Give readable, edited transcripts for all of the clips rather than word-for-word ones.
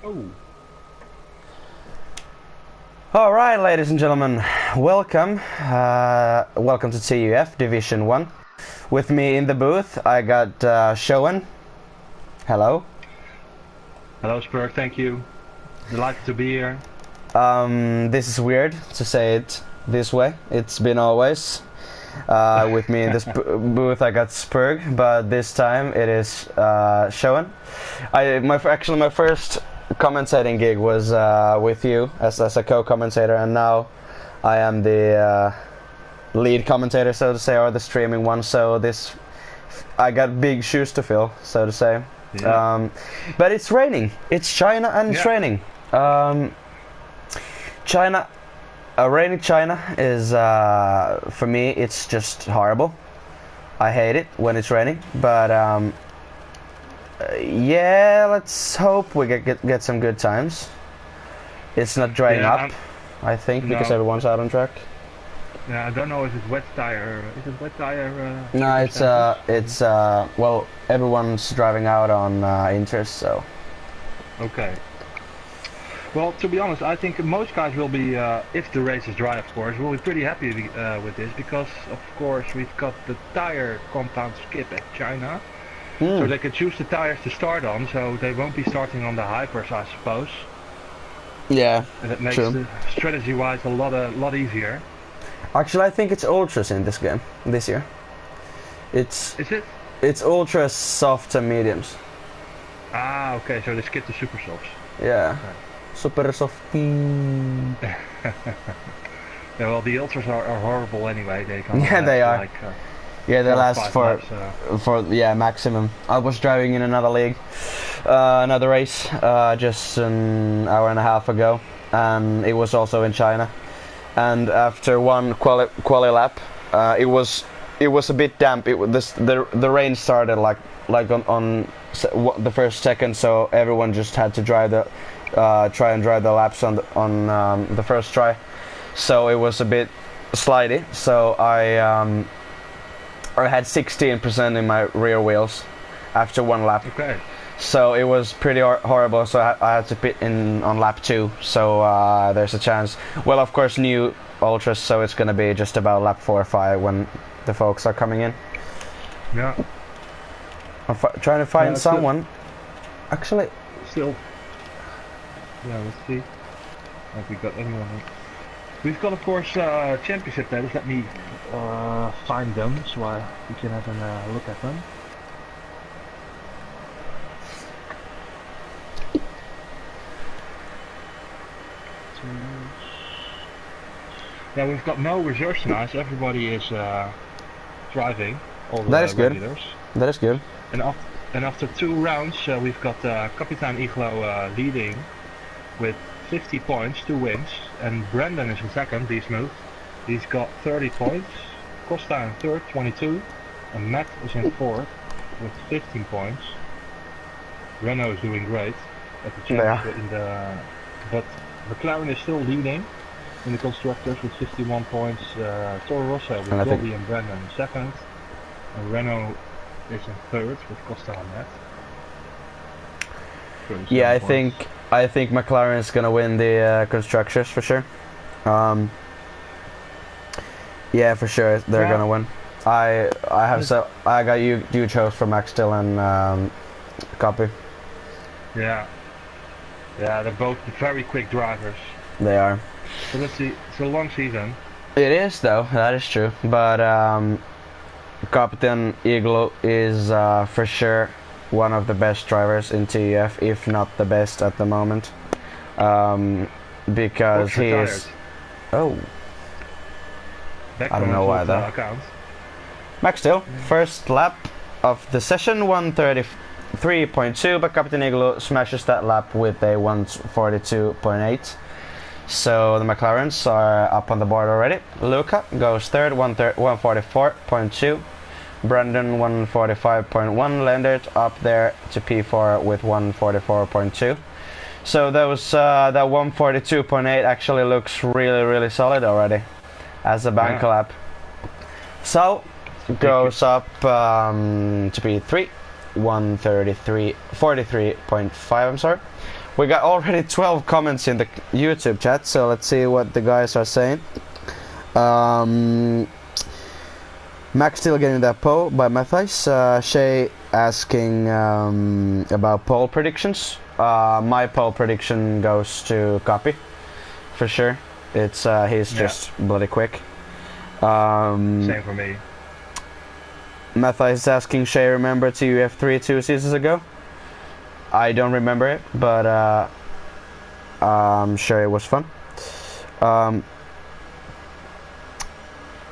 Oh, All right, ladies and gentlemen, welcome. Welcome to TUF Division 1. With me in the booth, I got Showen. Hello. hello Spurk, thank you. Delighted to be here. This is weird to say it this way. It's been always. With me in this booth, I got Spurg, but this time it is Showen. Actually, my first commentating gig was with you as a co-commentator, and now I am the lead commentator, so to say, or the streaming one. So I got big shoes to fill, so to say. Yeah. But it's raining. It's China and it's raining. China. Raining China is, for me, it's just horrible. I hate it when it's raining, but yeah, let's hope we get some good times. It's not drying up, I think, because no. everyone's out on track. Yeah, I don't know if it's wet tire. Is it wet tire? No, it's well, everyone's driving out on Inters, so. Okay. Well, to be honest, I think most guys will be, if the race is dry, of course, will be pretty happy with this because, of course, we've got the tire compound skip at China. So they can choose the tires to start on, so they won't be starting on the hypers, I suppose. Yeah, And it makes true. strategy-wise a lot easier. Actually, I think it's ultras in this game this year. Is it? It's ultras, soft and mediums. Ah, okay. So they skip the super softs. Yeah. Okay. Super softy. Yeah, well, the ultras are horrible anyway. They can Yeah, they are. Like, Yeah, they 4 or last 5 for laps, maximum. I was driving in another league, another race, just an hour and a half ago, and it was also in China. And after one quali lap, it was a bit damp. The rain started like on the first second, so everyone just had to try and drive the laps on the first try. So it was a bit slidey. So I had 16% in my rear wheels after one lap. Okay. So it was pretty horrible. So I had to pit in on lap 2. So there's a chance. Well, of course, new ultras. So it's gonna be just about lap 4 or 5 when the folks are coming in. Yeah. I'm trying to find still- someone. Actually, Still. Yeah, let's see. Have we got anyone? We've got, of course, championship titles. Let me find them so we can have a look at them. Yeah, we've got no reserves tonight. So everybody is driving. All the That is good. regulars. that is good. And after 2 rounds, we've got Kapitan Iglo leading with 50 points, 2 wins, and Brandon is in second, he's moved. He's got 30 points, Costa in third, 22, and Matt is in fourth with 15 points. Renault is doing great at the championship but McLaren is still leading in the constructors with 51 points. Toro Rosso with Bobby and Brandon in second, and Renault is in third with Costa and Matt. Yeah, I think McLaren is gonna win the constructors for sure. Yeah, for sure they're gonna win. I got you chose for Max Still and copy. Yeah, they're both very quick drivers. They are. So let's see, it's a long season. It is though, that is true. But Captain Iglo is for sure one of the best drivers in TUF, if not the best at the moment. Because he is. Oh. Back I don't know why though. Max Still, first lap of the session, 133.2, but Captain Iglo smashes that lap with a 142.8. So the McLarens are up on the board already. Luca goes third, 144.2. Brandon 145.1. Lendert up there to P4 with 144.2. So those that 142.8 actually looks really solid already as a bank lap. So goes up to P3, 43.5. I'm sorry, We got already 12 comments in the YouTube chat, so let's see what the guys are saying. Max still getting that pole by Matthijs. Shay asking about pole predictions. My pole prediction goes to Copy, for sure. It's he's just bloody quick. Same for me. Matthijs is asking Shay, remember TUF3 2 seasons ago? I don't remember it, but I'm sure it was fun.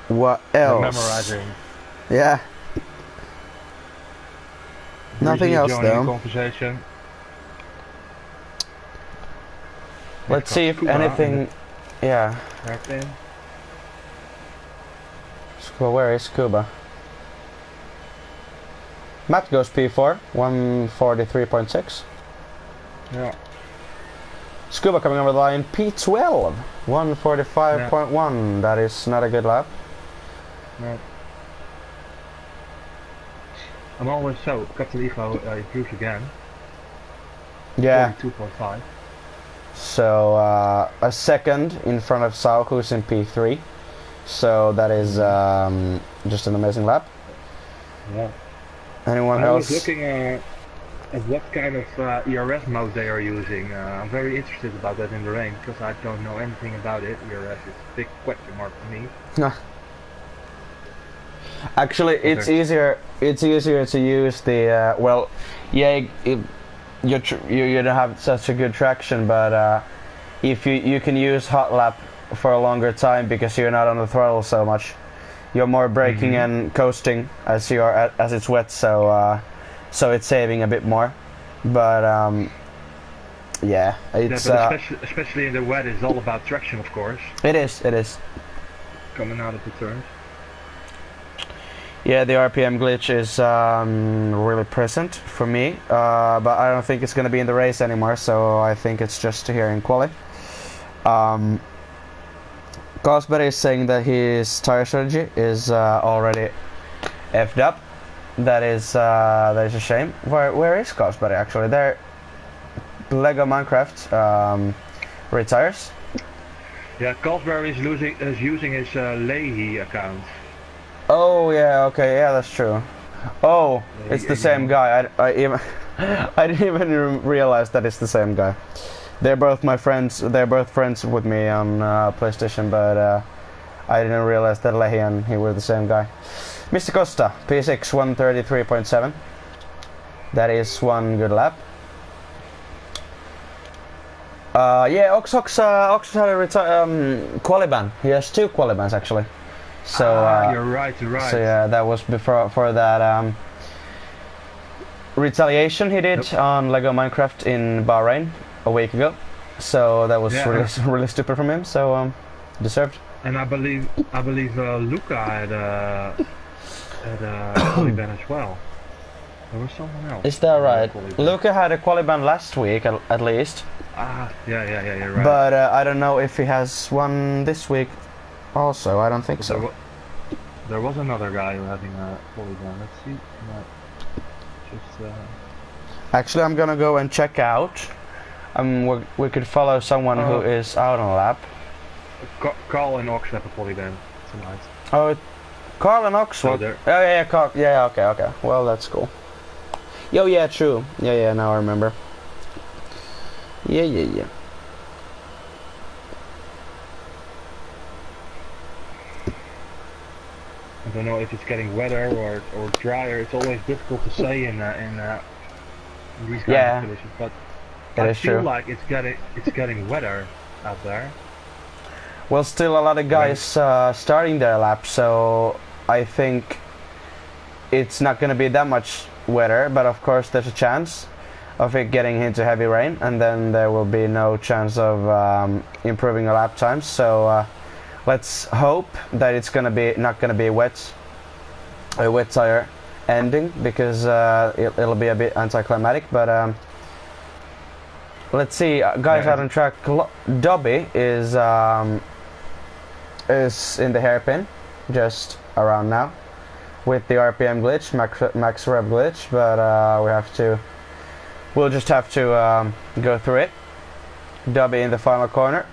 What else? Memorizing. Yeah. Nothing else though. Conversation. Let's see if anything. Yeah. Well, where is Scuba? Matt goes P4, 143.6. Yeah. Scuba coming over the line, P12, 145.1. Yeah. That is not a good lap. No. I'm always so. Captain Iglo improved again. Yeah. 2.5. So a second in front of Sao, who's in P3. So that is just an amazing lap. Yeah. Anyone else? I was looking at what kind of ERS mode they are using. I'm very interested about that in the rain because I don't know anything about it. ERS is a big question mark for me. Actually, it's easier. It's easier to use the well, yeah. You don't have such a good traction, but if you can use hot lap for a longer time because you're not on the throttle so much. You're more braking and coasting as as it's wet, so so it's saving a bit more. But yeah, it's but especially in the wet, it's all about traction, of course. It is. It is. Coming out of the turns. Yeah, the RPM glitch is really present for me, but I don't think it's going to be in the race anymore. So I think it's just here in quali. Cosberry is saying that his tire strategy is already effed up. That is a shame. Where is Cosberry actually? There, Lego Minecraft retires. Yeah, Cosberry is using his Leahy account. Oh yeah, okay, yeah, that's true. Oh, it's the same guy. I didn't even realize that it's the same guy. They're both my friends. They're both friends with me on PlayStation, but I didn't realize that Leahy and he were the same guy. Mr. Costa, P6, 133.7. That is one good lap. Yeah, Ox had a quali ban. He has two quali bans actually. So you're right. So yeah, that was before for that retaliation he did on Lego Minecraft in Bahrain a week ago. So that was really stupid from him. So deserved. And I believe Luca had a quali ban as well. There was someone else. Is that right? Luca had a quali ban last week at least. Yeah, you're right. But I don't know if he has one this week. Also, I don't think so. There was another guy who having a quali ban. Let's see. Actually, I'm gonna go and check out. We could follow someone who is out on a lap. Carl and Ox have a quali ban tonight. Oh, Carl and Ox. Oh yeah, Carl. Yeah, okay. Well, that's cool. Yo, yeah, true. Yeah. Now I remember. Yeah. I don't know if it's getting wetter or drier. It's always difficult to say in these kind of conditions. But I feel like it's getting wetter out there. Well, still a lot of guys starting their lap, so I think it's not going to be that much wetter. But of course, there's a chance of it getting into heavy rain, and then there will be no chance of improving the lap times. So. Let's hope that it's not gonna be a wet tire ending because it'll be a bit anticlimactic. But let's see, guys out on track. Dobby is in the hairpin, just around now, with the RPM glitch, max rev glitch. But we'll just have to go through it. Dobby in the final corner.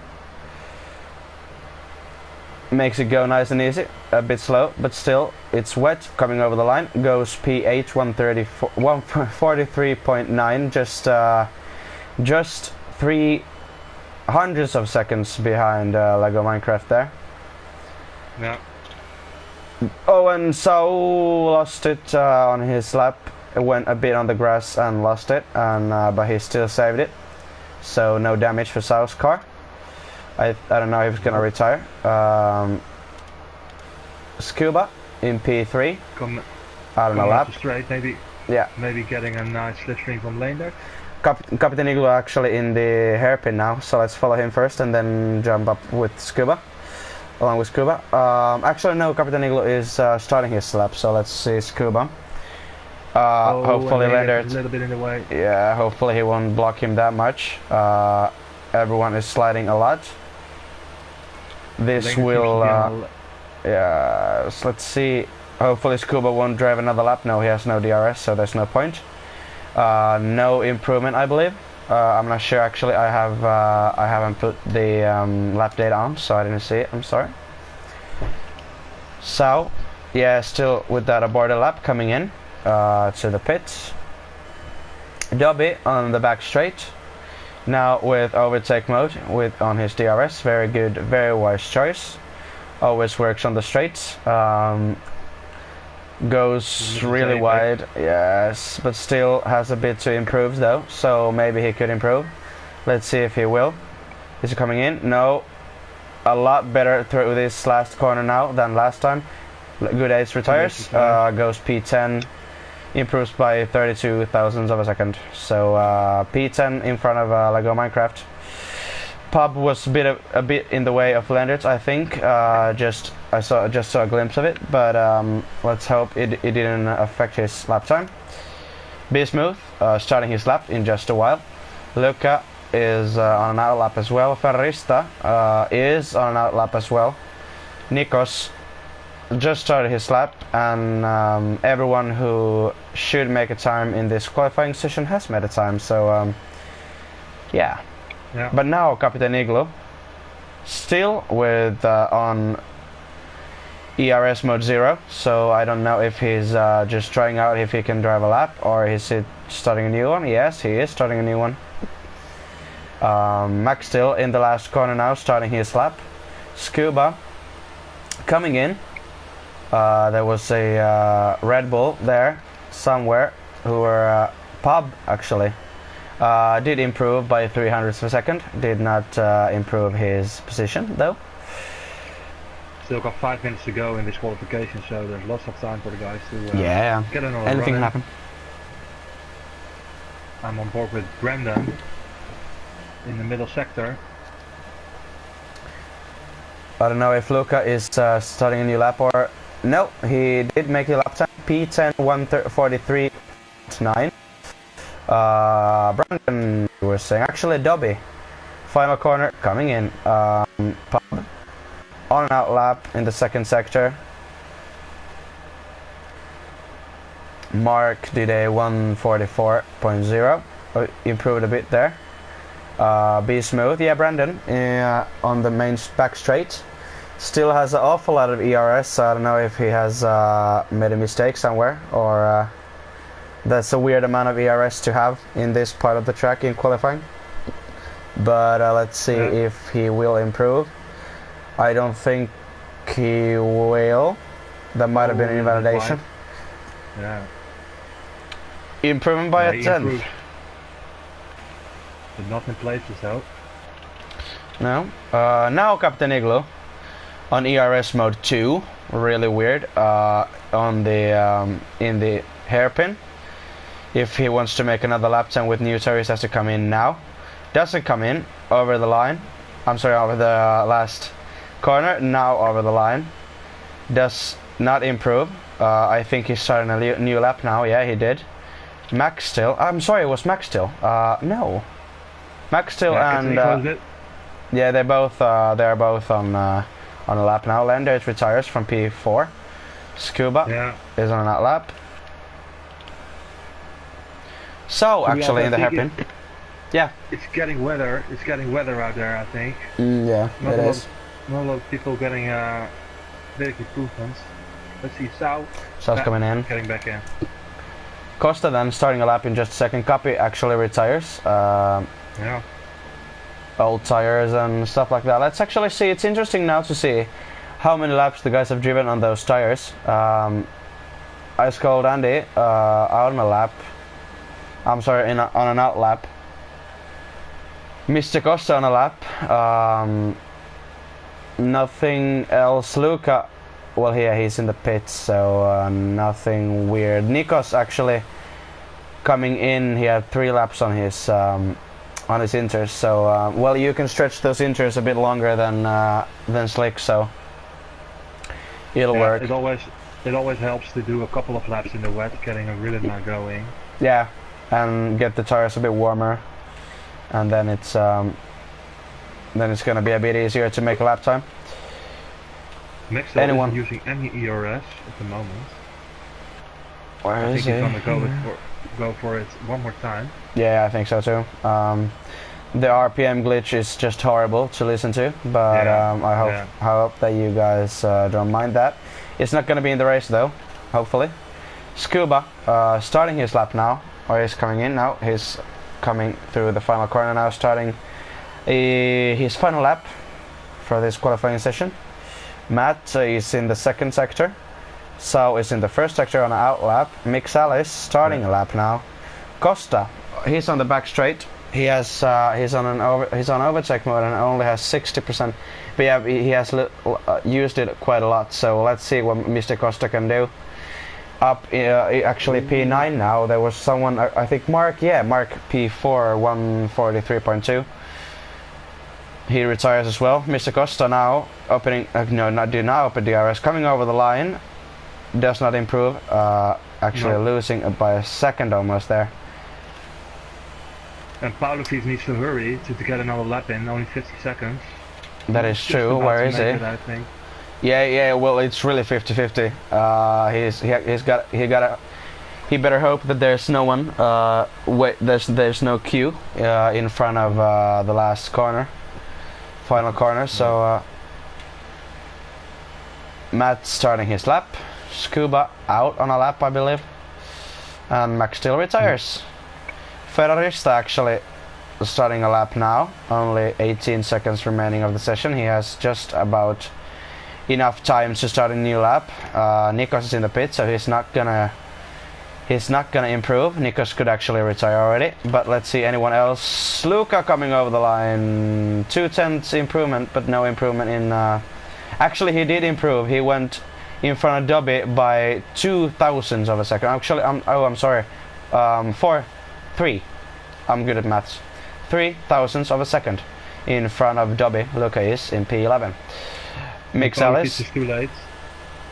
Makes it go nice and easy. A bit slow, but still, it's wet. Coming over the line. Goes P8 143.9. Just 300 of seconds behind Lego Minecraft there. Yeah. Oh, and so lost it on his lap. It went a bit on the grass and lost it, and but he still saved it. So no damage for Sau's car. I don't know if he's gonna retire. Scuba in P3. I don't know, lap. Straight, maybe. Yeah. Maybe getting a nice slipstream from lane there. Captain Igloo actually in the hairpin now, so let's follow him first and then jump up with Scuba. Along with Scuba. Actually no, Captain Igloo is starting his lap, so let's see Scuba. Hopefully Leonard, a little bit in the way. Yeah, hopefully he won't block him that much. Everyone is sliding a lot. This will yeah, so let's see. Hopefully Scuba won't drive another lap. No, he has no DRS, so there's no point. No improvement, I believe. I'm not sure actually. I haven't put the lap data on, so I didn't see it. I'm sorry. So yeah, still with that aborted lap coming in to the pits. Dobby on the back straight. Now with overtake mode on his DRS. Very good, very wise choice. Always works on the straights. Goes really wide, yes, but still has a bit to improve though, so maybe he could improve. Let's see if he will. Is he coming in? No. A lot better through this last corner now than last time. Good ace retires, goes P10, improves by 32 thousandths of a second. So P10 in front of Lego Minecraft. Pub was a bit in the way of Leonard, I think. I just saw a glimpse of it, but let's hope it didn't affect his lap time. Be Smooth starting his lap in just a while. Luca is on an out lap as well. Ferrista is on an out lap as well. Nikos just started his lap, and everyone who should make a time in this qualifying session has made a time. So yeah. Yeah. But now Captain Igloo, still with on ERS mode 0, so I don't know if he's just trying out if he can drive a lap, or is he starting a new one. Yes, he is starting a new one. Max still in the last corner now, starting his lap. Scuba coming in. There was a Red Bull there somewhere, who were Pub actually. Did improve by 300ths of a second. Did not improve his position though. Still got 5 minutes to go in this qualification, so there's lots of time for the guys to get another anything run can happen. I'm on board with Brendan in the middle sector. I don't know if Luca is starting a new lap or no. He did make a lap time. P10 143.9. Brandon was saying actually Dobby final corner coming in. Pub on and out lap in the second sector. Mark did a 144.0, improved a bit there. Be Smooth, yeah, Brandon on the main back straight still has an awful lot of ERS, so I don't know if he has made a mistake somewhere, or that's a weird amount of ERS to have in this part of the track in qualifying. But let's see if he will improve. I don't think he will. That might have been an invalidation. Yeah. Improvement by a 10. But not in places though. No. Now Captain Igloo on ERS mode 2. Really weird. On the in the hairpin. If he wants to make another lap time with new tires, has to come in now. Doesn't come in over the line. I'm sorry, over the last corner. Now over the line. Does not improve. I think he's starting a new lap now. Yeah, he did. Max still. I'm sorry, it was Max still. No. Max still and yeah, they're both on a lap now. Lenders retires from P4. Scuba is on that lap. So actually in the hairpin. Yeah. It's getting weather. It's getting weather out there, I think. Yeah, not it a is. Not a lot of people getting big improvements. Let's see, South's coming in. Getting back in. Costa then starting a lap in just a second. Copy actually retires. Yeah. Old tires and stuff like that. Let's actually see. It's interesting now to see how many laps the guys have driven on those tires. Ice Cold Andy out on a lap. I'm sorry, on an out lap. Mr. Costa on a lap. Nothing else. Luca, well, here he's in the pits, so nothing weird. Nikos actually coming in. He had 3 laps on his inters, so well, you can stretch those inters a bit longer than slick, so it'll work. It always helps to do a couple of laps in the wet, getting a rhythm going. Yeah, and get the tires a bit warmer, and then it's gonna be a bit easier to make a lap time. Maxwell isn't using any ERS at the moment. Where is he? I think he's gonna go for it one more time. Yeah, I think so too. The RPM glitch is just horrible to listen to, but I hope that you guys don't mind that. It's not going to be in the race though, hopefully. Scuba starting his lap now, or he's coming in now. He's coming through the final corner now, starting his final lap for this qualifying session. Matt is in the second sector. So is in the first sector on an out lap. Mixal is starting a lap now. Costa, he's on the back straight. He's on overtake mode and only has 60%. But yeah, he has used it quite a lot. So let's see what Mr. Costa can do. Up actually P9 now. There was someone, I think Mark P4 143.2. He retires as well. Mr. Costa now opening now open DRS, coming over the line. Does not improve, actually losing by a second almost there. And Pavlovich needs to hurry to get another lap in, only 50 seconds. That is true. Where is he? I think. Yeah, well, it's really 50-50. He better hope that there's no one, there's no queue in front of the last corner, final corner, so Matt starting his lap. Scuba out on a lap, I believe, and Max still retires. Ferrarista actually starting a lap now, only 18 seconds remaining of the session. He has just about enough time to start a new lap. Nikos is in the pit, so he's not gonna improve. Nikos could actually retire already, but let's see anyone else. Luca coming over the line, 0.2 improvement, but no improvement in. Actually, he did improve. He went in front of Dobby by 0.02 of a second. Actually, I'm sorry, 3. I'm good at maths. 0.03 of a second in front of Dobby. Luca is in P11. Mix Alice. Is too late.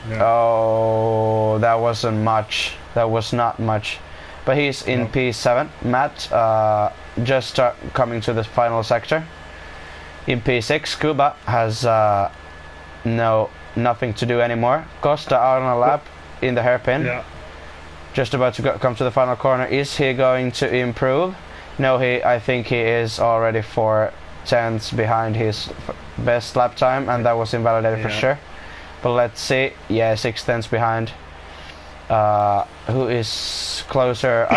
Yeah. Oh, that wasn't much. That was not much. But he's in P7. Matt just coming to the final sector. In P6, Scuba has nothing to do anymore. Costa out on a lap in the hairpin. Yeah. Just about to come to the final corner. Is he going to improve? No, I think he is already 4/10 behind his best lap time, and that was invalidated for sure. But let's see. Yeah, 6/10 behind. Who is closer?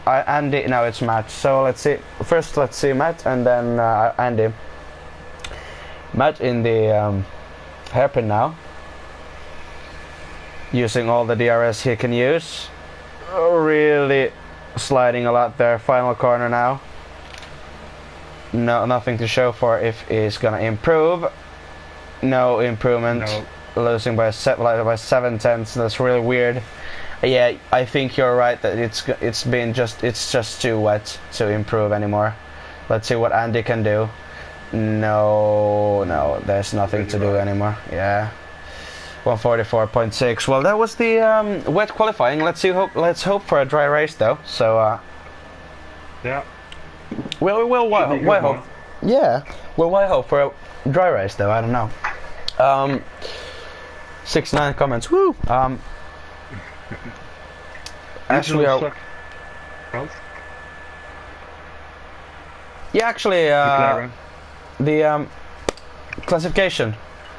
Andy. No, it's Matt. So let's see. First, let's see Matt, and then Andy. Matt in the hairpin now, using all the DRS he can use. Really sliding a lot there. Final corner now. No, nothing to show for if he's gonna improve. No improvement. No. Losing by 7/10. That's really weird. Yeah, I think you're right that it's just too wet to improve anymore. Let's see what Andy can do. No, there's nothing to do anymore. Yeah, 144.6. Well, that was the wet qualifying. Let's hope for a dry race though. So yeah. Well, why hope? Yeah. Well, why hope for a dry race though? I don't know. 69 comments. Woo. Actually, Yeah, actually, the classification.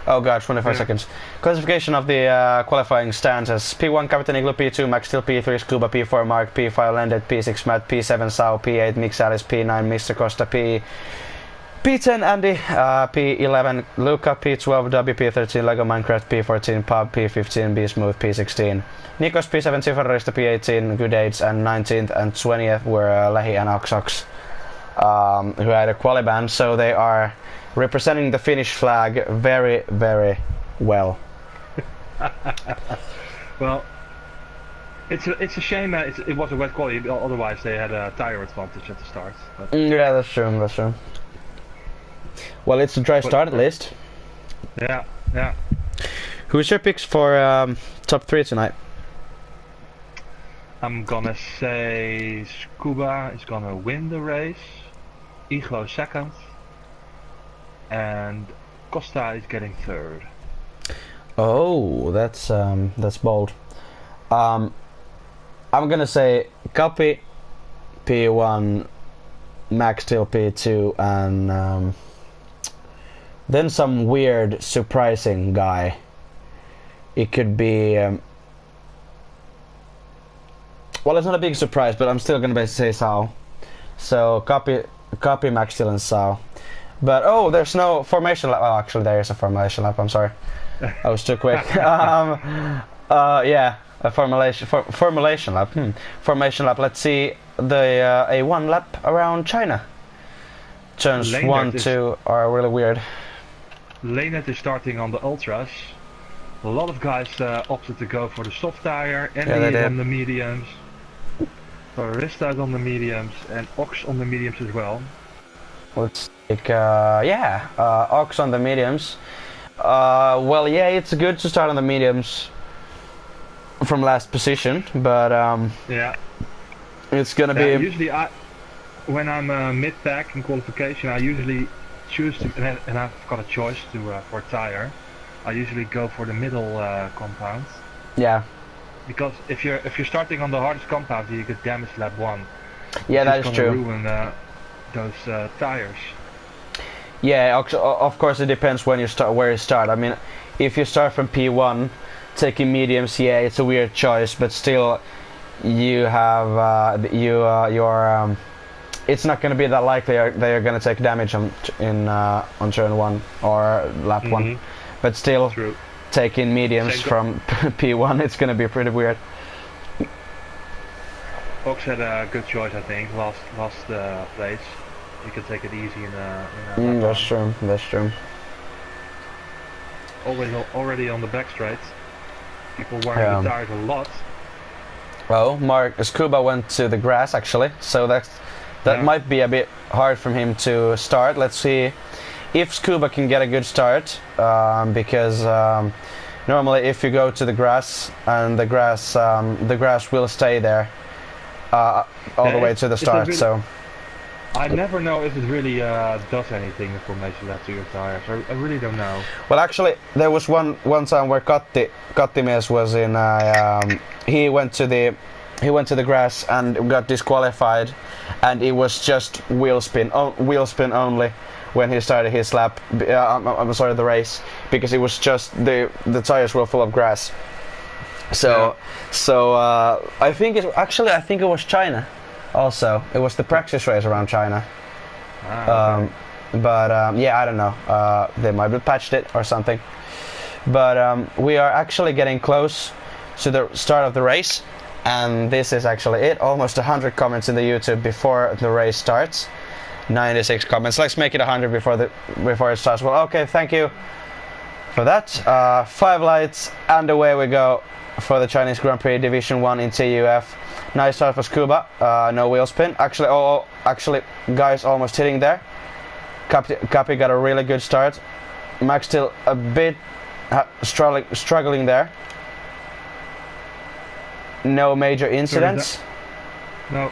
Oh gosh, 25 seconds. Classification of the qualifying stands as P1 Captain Igloo, P2 Max Steel, P3 Scuba, P4 Mark, P5 Landed, P6 Matt, P7 Sao, P8 Mix Alice, P9 Mr. Costa, P10 Andy, P11 Luca, P12 W, P13 Lego Minecraft, P14 Pub, P15 Be Smooth, P16 Nikos, P17 Ferrarista, P18 Good Aids, and 19th and 20th were Lehi and Oxox, who had a quali ban, so they are representing the Finnish flag very, very well. Well, it's a shame it was a wet quality, otherwise they had a tire advantage at the start. But Yeah, that's true, that's true. Well, it's a dry start at least. Yeah, yeah. Who's your picks for top 3 tonight? I'm gonna say Scuba is gonna win the race, Iglo second, and Costa is getting third. Oh, that's bold. I'm gonna say Copy, P1, Max Steel P2, and then some weird, surprising guy. It could be. Well, it's not a big surprise, but I'm still gonna say Sao. So copy Max Steel and Sao. But oh, there's no formation lap. Well, actually, there is a formation lap. I'm sorry, I was too quick. Yeah, a formulation lap. Formation lap. Let's see the a one lap around China. Turns 1, 2 are really weird. Leonard is starting on the ultras. A lot of guys opted to go for the soft tire. Andy is on the mediums. Barista is on the mediums, and Ox on the mediums as well. Let's take Ox on the mediums. Well, yeah, it's good to start on the mediums from last position, but yeah, it's gonna be. Usually, when I'm mid-pack in qualification, I usually choose to, and I've got a choice to for tire. I usually go for the middle compounds. Yeah. Because if you're starting on the hardest compound, you get damaged lap 1. Yeah, that is true. Ruin those tires. Yeah, of course it depends when you start, where you start. I mean, if you start from P1, taking mediums, yeah, it's a weird choice, but still, you have it's not going to be that likely that you're going to take damage on turn 1 or lap 1, but still. True. Taking mediums from P1, it's gonna be pretty weird. Ox had a good choice, I think. Last place. You could take it easy in that's true. That's true. Already on the back straight. People wearing the tires a lot. Well, Scuba went to the grass actually, so that might be a bit hard for him to start. Let's see if Scuba can get a good start, because normally if you go to the grass, and the grass will stay there all the way to the start. Really, so I never know if it really does anything, the formation lap to your tires. I really don't know. Well, actually, there was one time where Kattimies was in. He went to the grass and got disqualified, and it was just wheel spin only when he started his lap. I'm sorry, the race, because it was just the tires were full of grass. So I think it was China. Also, it was the practice race around China. Okay. But yeah, I don't know. They might have patched it or something. But we are actually getting close to the start of the race, and this is actually it. Almost 100 comments in the YouTube before the race starts. 96 comments. Let's make it 100 before it starts. Well, okay, thank you for that. 5 lights, and away we go for the Chinese Grand Prix Division 1 in TUF. Nice start for Scuba. No wheel spin. Actually, guys, almost hitting there. Capi got a really good start. Max still a bit struggling there. No major incidents. No.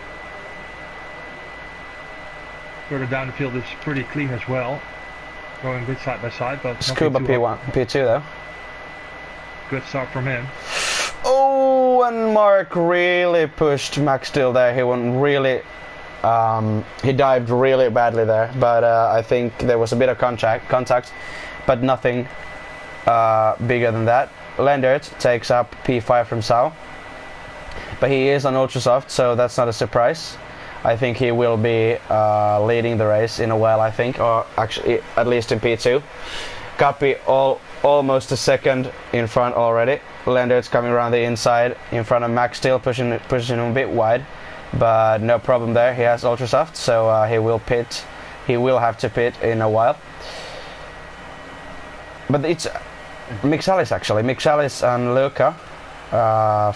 Further down the field is pretty clean as well. Going a bit side by side, but Scuba P1, P2 though. Good start from him. Oh, and Mark really pushed Max Steel there. He went really He dived really badly there, but I think there was a bit of contact, but nothing bigger than that. Lendert takes up P5 from Sao, but he is on ultra soft, so that's not a surprise. I think he will be leading the race in a while, I think, or actually at least in P2. Kapi almost a second in front already. Lendert's coming around the inside in front of Max, still pushing him a bit wide, but no problem there. He has ultra soft, so he will pit. He will have to pit in a while. But it's Mixalis actually. Mixalis and Luca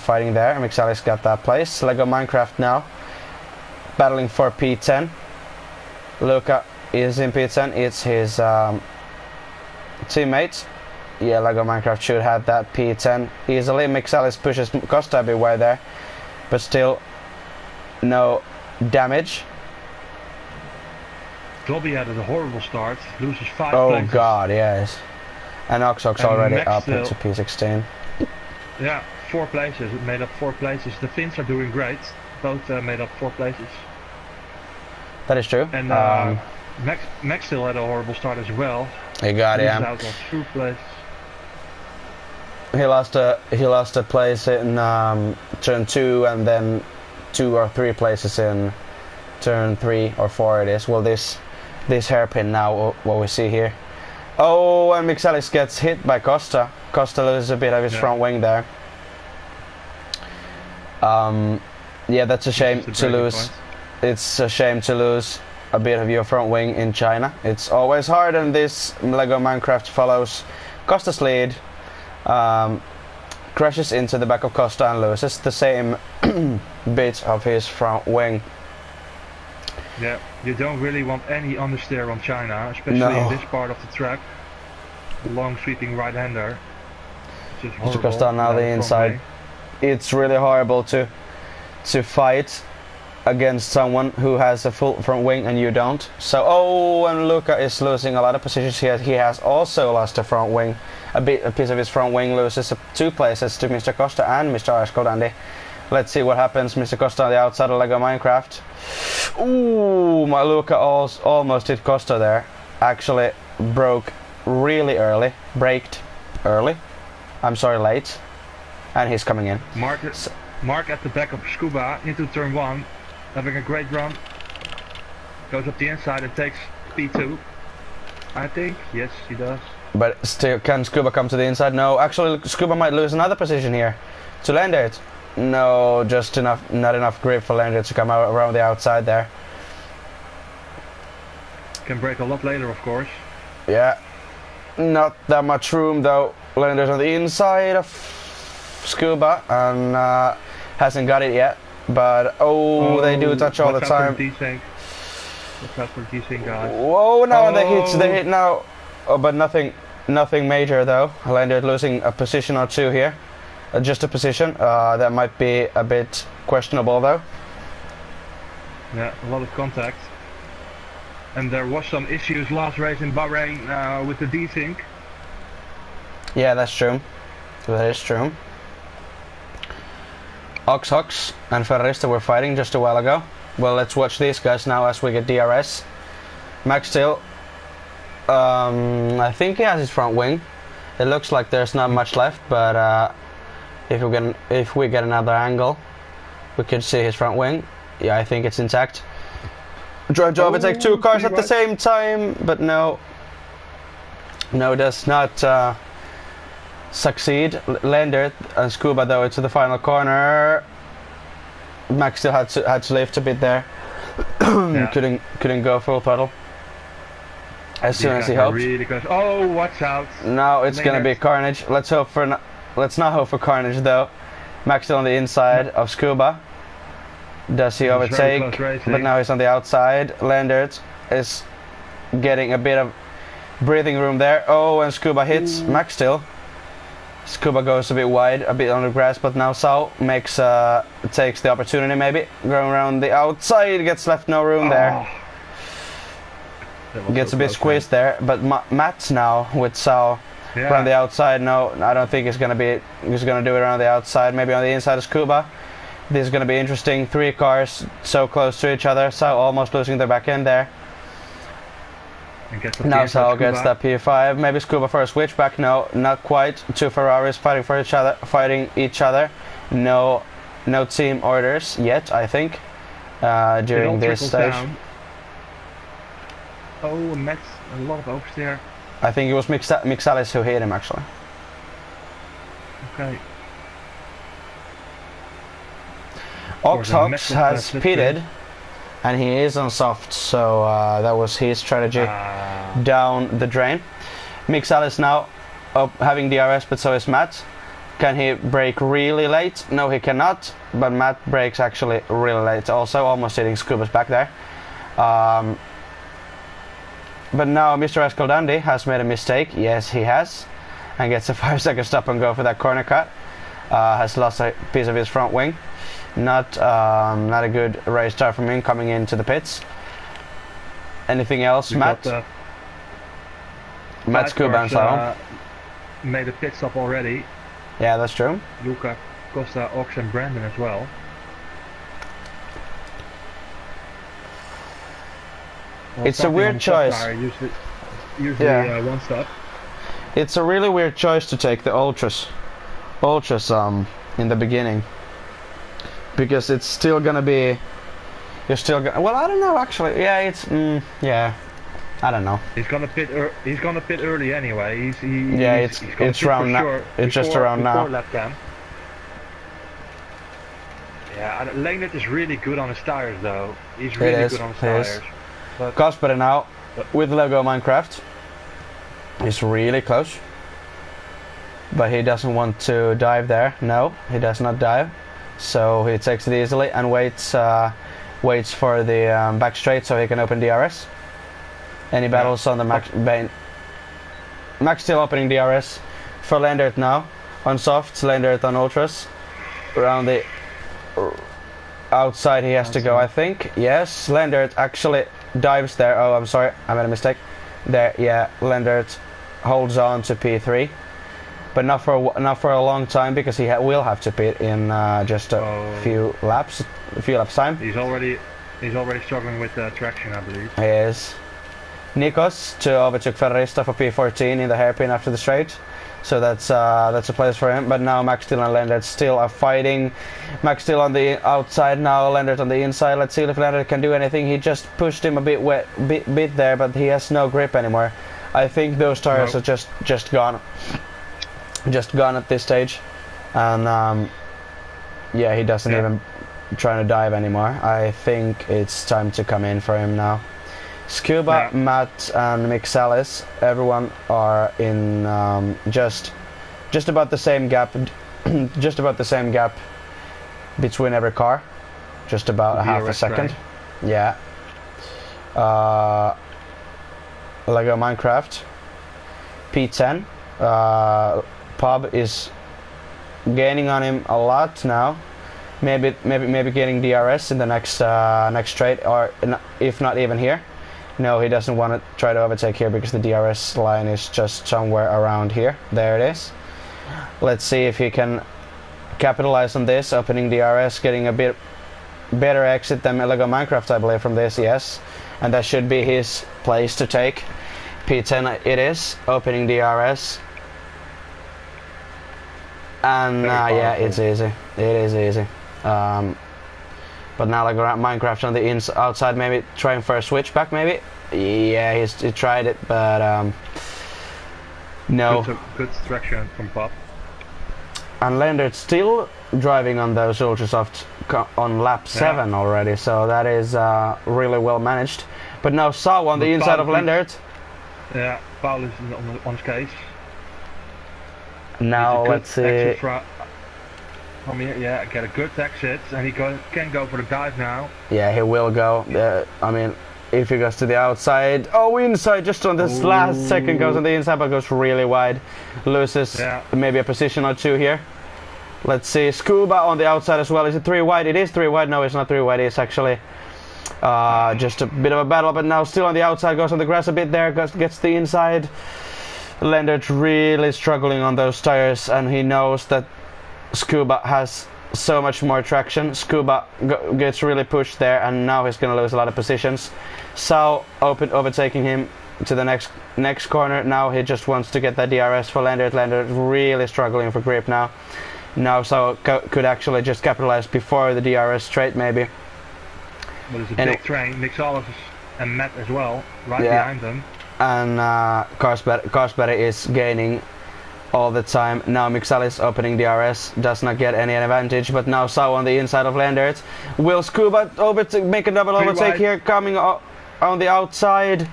fighting there. Mixalis got that place. Lego Minecraft now battling for P10. Luca is in P10. It's his teammate. Yeah, Lego Minecraft should have that P10 easily. Mixalis pushes Costa a bit wide there, but still no damage. Dobby had a horrible start, loses 5 Oh places. god, yes. And Oxox already Max up still, into P16. Yeah, 4 places. It made up 4 places. The Finns are doing great. Both made up 4 places. That is true. And Max still had a horrible start as well. He got it. Out of 2 places. He lost a place in turn 2, and then 2 or 3 places in turn 3 or 4 it is. Well, this hairpin now, what we see here. Oh, and Mixalis gets hit by Costa. Costa loses a bit of his front wing there. Yeah, that's a shame to lose. Point. It's a shame to lose a bit of your front wing in China. It's always hard, and this Lego Minecraft follows Costa's lead. Crashes into the back of Costa and loses the same bit of his front wing. Yeah, you don't really want any understeer on China, especially in this part of the track. The long sweeping right-hander. Mr. Costa now the inside. It's really horrible to fight against someone who has a full front wing and you don't. So, oh, and Luca is losing a lot of positions here. He has also lost a front wing. A piece of his front wing loses 2 places to Mr. Costa and Mr. Ascodandy. Let's see what happens. Mr. Costa on the outside of Lego Minecraft. Ooh, my Luca almost hit Costa there. Actually broke really early. Braked early. I'm sorry, late. And he's coming in. Mark at the back of Scuba into turn 1. Having a great run. Goes up the inside and takes P2. I think. Yes, he does. But still, can Scuba come to the inside? No, actually Scuba might lose another position here. To Lendert. No, just not enough grip for Lendert to come out around the outside there. Can break a lot later, of course. Yeah. Not that much room though. Lendert's on the inside of Scuba and hasn't got it yet. But they do touch all the time. Watch out for the desync, guys. Whoa, now they hit now. Oh, but nothing major though. Lendert losing a position or 2 here. Just a position. That might be a bit questionable though. Yeah, a lot of contact. And there was some issues last race in Bahrain with the desync. Yeah, that's true. That is true. Oxhox and Ferrarista were fighting just a while ago. Well, let's watch these guys now as we get DRS. Max still. I think he has his front wing. It looks like there's not much left, but if we get another angle, we can see his front wing. Yeah, I think it's intact. Drive to overtake 2 cars at the same time, but no, does not succeed. Lendert and Scuba though to the final corner. Max still had to lift a bit there. Yeah. couldn't go full throttle as soon as he hoped. Really goes, oh, watch out! Now it's gonna be carnage. Let's not hope for carnage though. Max still on the inside of Scuba. Does he overtake? But now he's on the outside. Lendert is getting a bit of breathing room there. Oh, and Scuba hits Max still. Scuba goes a bit wide, a bit on the grass, but now Sao takes the opportunity maybe. Going around the outside, gets left no room there. Gets a bit squeezed there, but Matt's now with Sao around the outside. No, I don't think he's gonna do it around the outside. Maybe on the inside of Scuba. This is going to be interesting. 3 cars so close to each other, so almost losing their back end there. Now Sao gets that P5. Maybe Scuba for a switchback. No, not quite. 2 Ferraris fighting for each other, No team orders yet, I think, during this stage. Down. Oh, Max, a lot of oversteer. I think it was Mixalis who hit him actually. Okay. Oxhox has pitted, and he is on soft, so that was his strategy down the drain. Mixalis now having DRS, but so is Matt. Can he brake really late? No, he cannot, but Matt brakes actually really late also, almost hitting Scuba's back there. But now Mr. Escaldandi has made a mistake. Yes, he has, and gets a 5-second stop and go for that corner cut. Has lost a piece of his front wing. Not a good race start from him coming into the pits. Anything else, Matt? Matt Scuba and Sao made a pit stop already. Yeah, that's true. Luca, Costa, Ox and Brandon as well. It's a weird choice. Usually one stop. It's a really weird choice to take the ultras in the beginning, because it's still gonna be. You're still gonna. Well, I don't know actually. Yeah, it's yeah. I don't know. He's gonna pit. He's gonna pit early anyway. It's round now. Sure it's just around now. Lap cam. Yeah, Leonard is really good on his tires though. He's really good on his tires. Kasper now with Lego Minecraft. He's really close, but he doesn't want to dive there. No, he does not dive, so he takes it easily and waits for the back straight so he can open DRS. Any battles on the Max Bane? Max still opening DRS for Lendert now on softs. Lendert on ultras. Around the outside he has to go, I think. Yes, Lendert actually dives there. Oh, I'm sorry, I made a mistake. There, yeah, Lendert holds on to P3, but not for a long time, because he will have to pit in just a few laps time. He's already struggling with traction, I believe. He is. Nikos to overtook Ferrarista for P14 in the hairpin after the straight, so that's a place for him. But now Max Steel and Lendert still are fighting. Max Steel on the outside now, Lendert on the inside. Let's see if Lendert can do anything. He just pushed him a bit there, but he has no grip anymore. I think those tires are just gone at this stage, and yeah, he doesn't even try to dive anymore. I think it's time to come in for him now. Scuba, Matt, and Mixalis, everyone are in just about the same gap, just about the same gap between every car, just about a half a second. Yeah. Lego Minecraft, P10. Pub is gaining on him a lot now. Maybe getting DRS in the next straight, or if not even here. No, he doesn't want to try to overtake here because the DRS line is just somewhere around here. There it is. Let's see if he can capitalize on this, opening DRS, getting a bit better exit than Lego Minecraft, I believe, from this, yes. And that should be his place to take. P10 it is, opening DRS. And yeah, it's easy. It is easy. But now like Minecraft on the outside, maybe trying for a switchback, maybe. Yeah, he tried it, but no. Good traction from Pop. And Lendert still driving on those ultra soft on lap 7 already, so that is really well managed. But now Sao on the inside of Lendert. Yeah, Paul is on his case. Now let's see. From here, yeah, get a good exit, and he can go for the dive now. Yeah, he will go. I mean, if he goes to the outside, inside, just on this last second, goes on the inside, but goes really wide. Loses maybe a position or two here. Let's see, Scuba on the outside as well. Is it 3 wide? It is 3 wide. No, it's not 3 wide. It's actually just a bit of a battle, but now still on the outside, goes on the grass a bit there, gets the inside. Lendert's really struggling on those tires, and he knows that Scuba has so much more traction. Scuba gets really pushed there, and now he's gonna lose a lot of positions. Sao overtaking him to the next corner. Now he just wants to get that DRS for Lendert. Lendert really struggling for grip now. Now Sao could actually just capitalize before the DRS straight maybe. But it's a big train. Mixalis and Matt as well, right behind them. And Karsberg is gaining all the time. Now Mixalis opening DRS, does not get any advantage, but now Sao on the inside of Lendert. Will Scuba make a double overtake here, coming on the outside?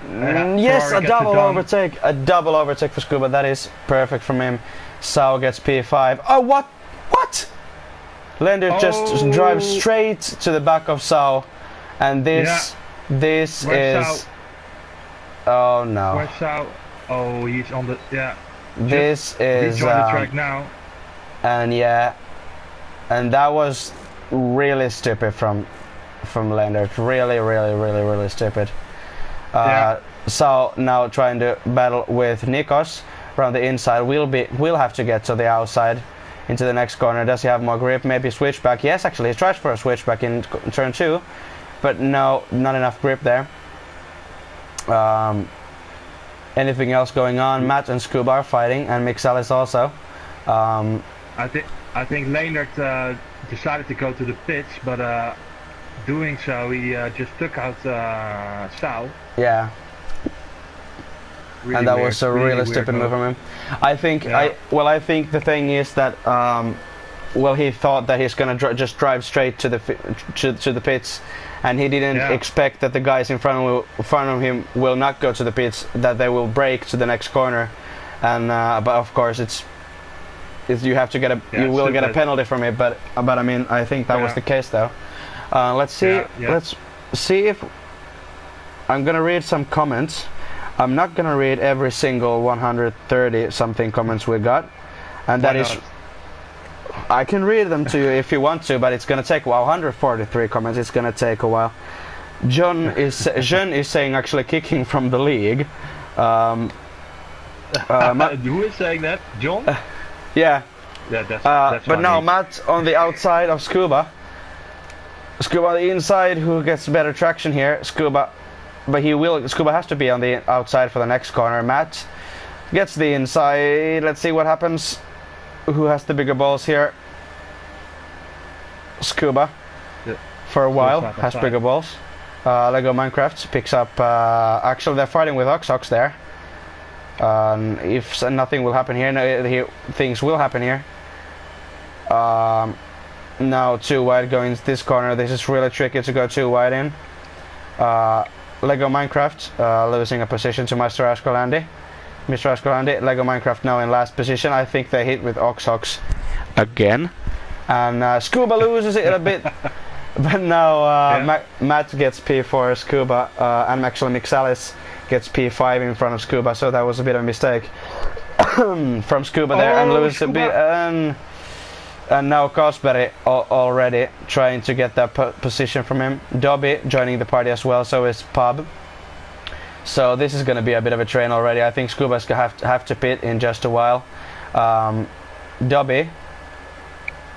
Yes, a double overtake. A double overtake for Scuba. That is perfect from him. Sao gets P5. Oh, what? What? Lendert just drives straight to the back of Sao, and this is. Sao? Oh no. Where's Sao? Oh, he's on the This is. He's on the track now. And and that was really stupid from Lendert. Really stupid. So now trying to battle with Nikos around the inside. We'll have to get to the outside into the next corner. Does he have more grip? Maybe switchback. Yes, actually he tries for a switchback in turn 2, but no, not enough grip there. Anything else going on? Matt and Scuba are fighting, and Mixalis also. I think Lendert decided to go to the pits, but doing so he just took out Sao. Yeah. Really and that weird, was a really stupid move from him. I think I think the thing is that he thought that he's gonna just drive straight to the pits, and he didn't expect that the guys in front of him will not go to the pits, that they will brake to the next corner, and but of course you have to get you will get a penalty from it, but I mean I think that was the case though. Let's see. Let's see if I'm gonna read some comments. I'm not gonna read every single 130 something comments we got, and that is. I can read them to you if you want to, but it's gonna take a while. 143 comments. It's gonna take a while. Jean is saying actually kicking from the league. Who is saying that? John? Yeah. Yeah, that's but funny. now Matt on the outside of Scuba. Scuba on the inside, who gets better traction here. Scuba has to be on the outside for the next corner. Matt gets the inside. Let's see what happens. Who has the bigger balls here? Scuba. For a while has bigger balls. Lego Minecraft picks up. Actually, they're fighting with Ox there. If nothing will happen here, things will happen here. Now too wide going into this corner. This is really tricky to go too wide in. Lego Minecraft losing a position to Mr. Ascolandi. Mr. Ascolandi, Lego Minecraft now in last position. I think they hit with Ox again. And Scuba loses it a bit. But now Matt gets P4, Scuba, and actually Mixalis gets P5 in front of Scuba, so that was a bit of a mistake from Scuba there, and loses a bit. And now Karsberg already trying to get that position from him. Dobby joining the party as well, so is Pub. So this is going to be a bit of a train already. I think Scuba's going to have to pit in just a while. Dobby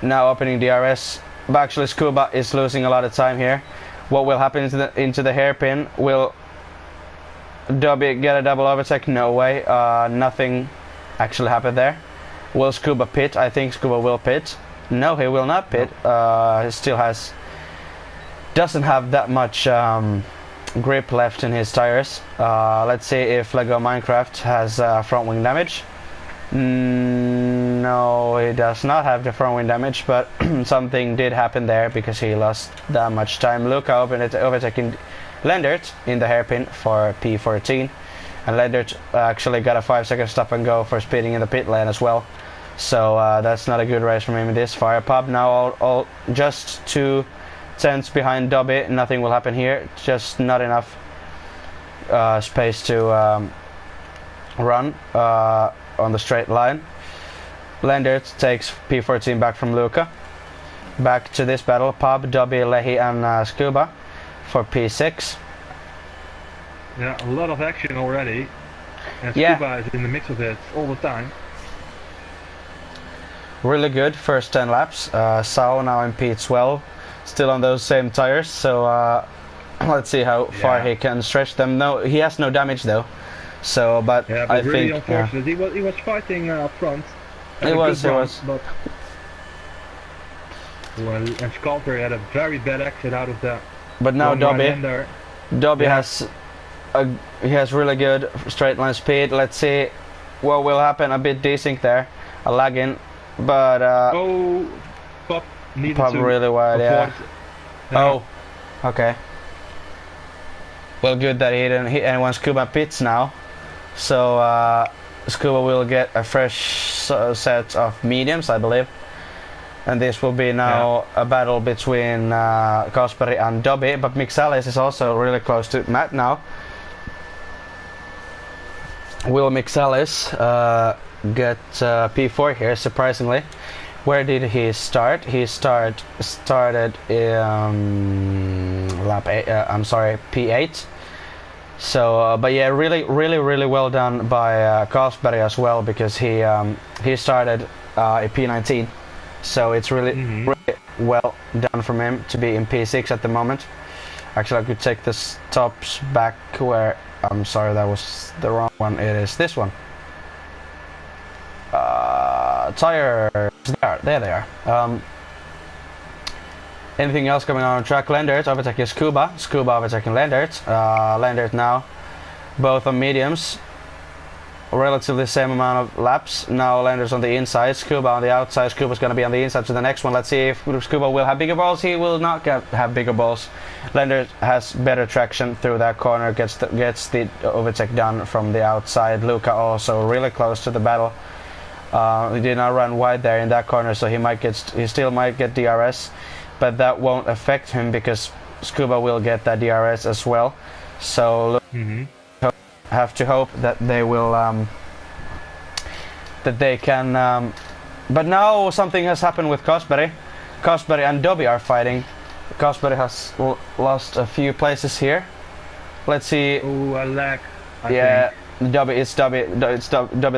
now opening DRS. But actually Scuba is losing a lot of time here. What will happen into the hairpin? Will Dobby get a double overtake? No way. Nothing actually happened there. Will Scuba pit? I think Scuba will pit. No, he will not pit. He still doesn't have that much grip left in his tires. Let's see if Lego Minecraft has front wing damage. No, he does not have the front wing damage, but something did happen there because he lost that much time. Luca overtaking Lendert in the hairpin for P14, and Lendert actually got a 5-second stop and go for speeding in the pit lane as well. So that's not a good race from him this far. Pub now all just 2 tenths behind Dobby. Nothing will happen here. Just not enough space to run on the straight line. Lendert takes P14 back from Luca. Back to this battle. Pub, Dobby, Lehi and Scuba for P6. Yeah, a lot of action already. And Scuba is in the mix of it all the time. really good first 10 laps. Sao now in P12, still on those same tires, so let's see how far he can stretch them. No, he has no damage though. So, but I really think unfortunate. He was fighting up front. It was. But and Scalper had a very bad exit out of that. But now Dobby has he has really good straight line speed. Let's see what will happen. A bit desync there, a lag in, but Pop needed Pop to really wide. Yeah. Oh, okay. Well, good that he didn't hit anyone. Scuba pits now, so Scuba will get a fresh set of mediums, I believe. And this will be now a battle between Kasperi and Dobby, but Mixalis is also really close to Matt now. Will Mixalis get P4 here, surprisingly? Where did he start? He started lap 8, P8. So, but yeah, really well done by Kasperi as well, because he started a P19. So it's really well done from him to be in P6 at the moment. Actually, I could take the stops back where... I'm sorry, that was the wrong one. It is this one. Tires. There they are. Anything else coming on track? Lendert overtaking Scuba. Scuba overtaking Lendert. Lendert now. Both on mediums. Relatively same amount of laps. Now Lender's on the inside, Scuba on the outside. Scuba's going to be on the inside to the next one. Let's see if Scuba will have bigger balls. He will not have bigger balls. Lender has better traction through that corner, gets the overtake done from the outside. Luca also really close to the battle. He did not run wide there in that corner, so he still might get DRS, but that won't affect him because Scuba will get that DRS as well. So have to hope that they will that they can but now something has happened with Kasperi and Dobby are fighting. Kasperi has lost a few places here. Let's see. Oh, a lag. I think. Dobby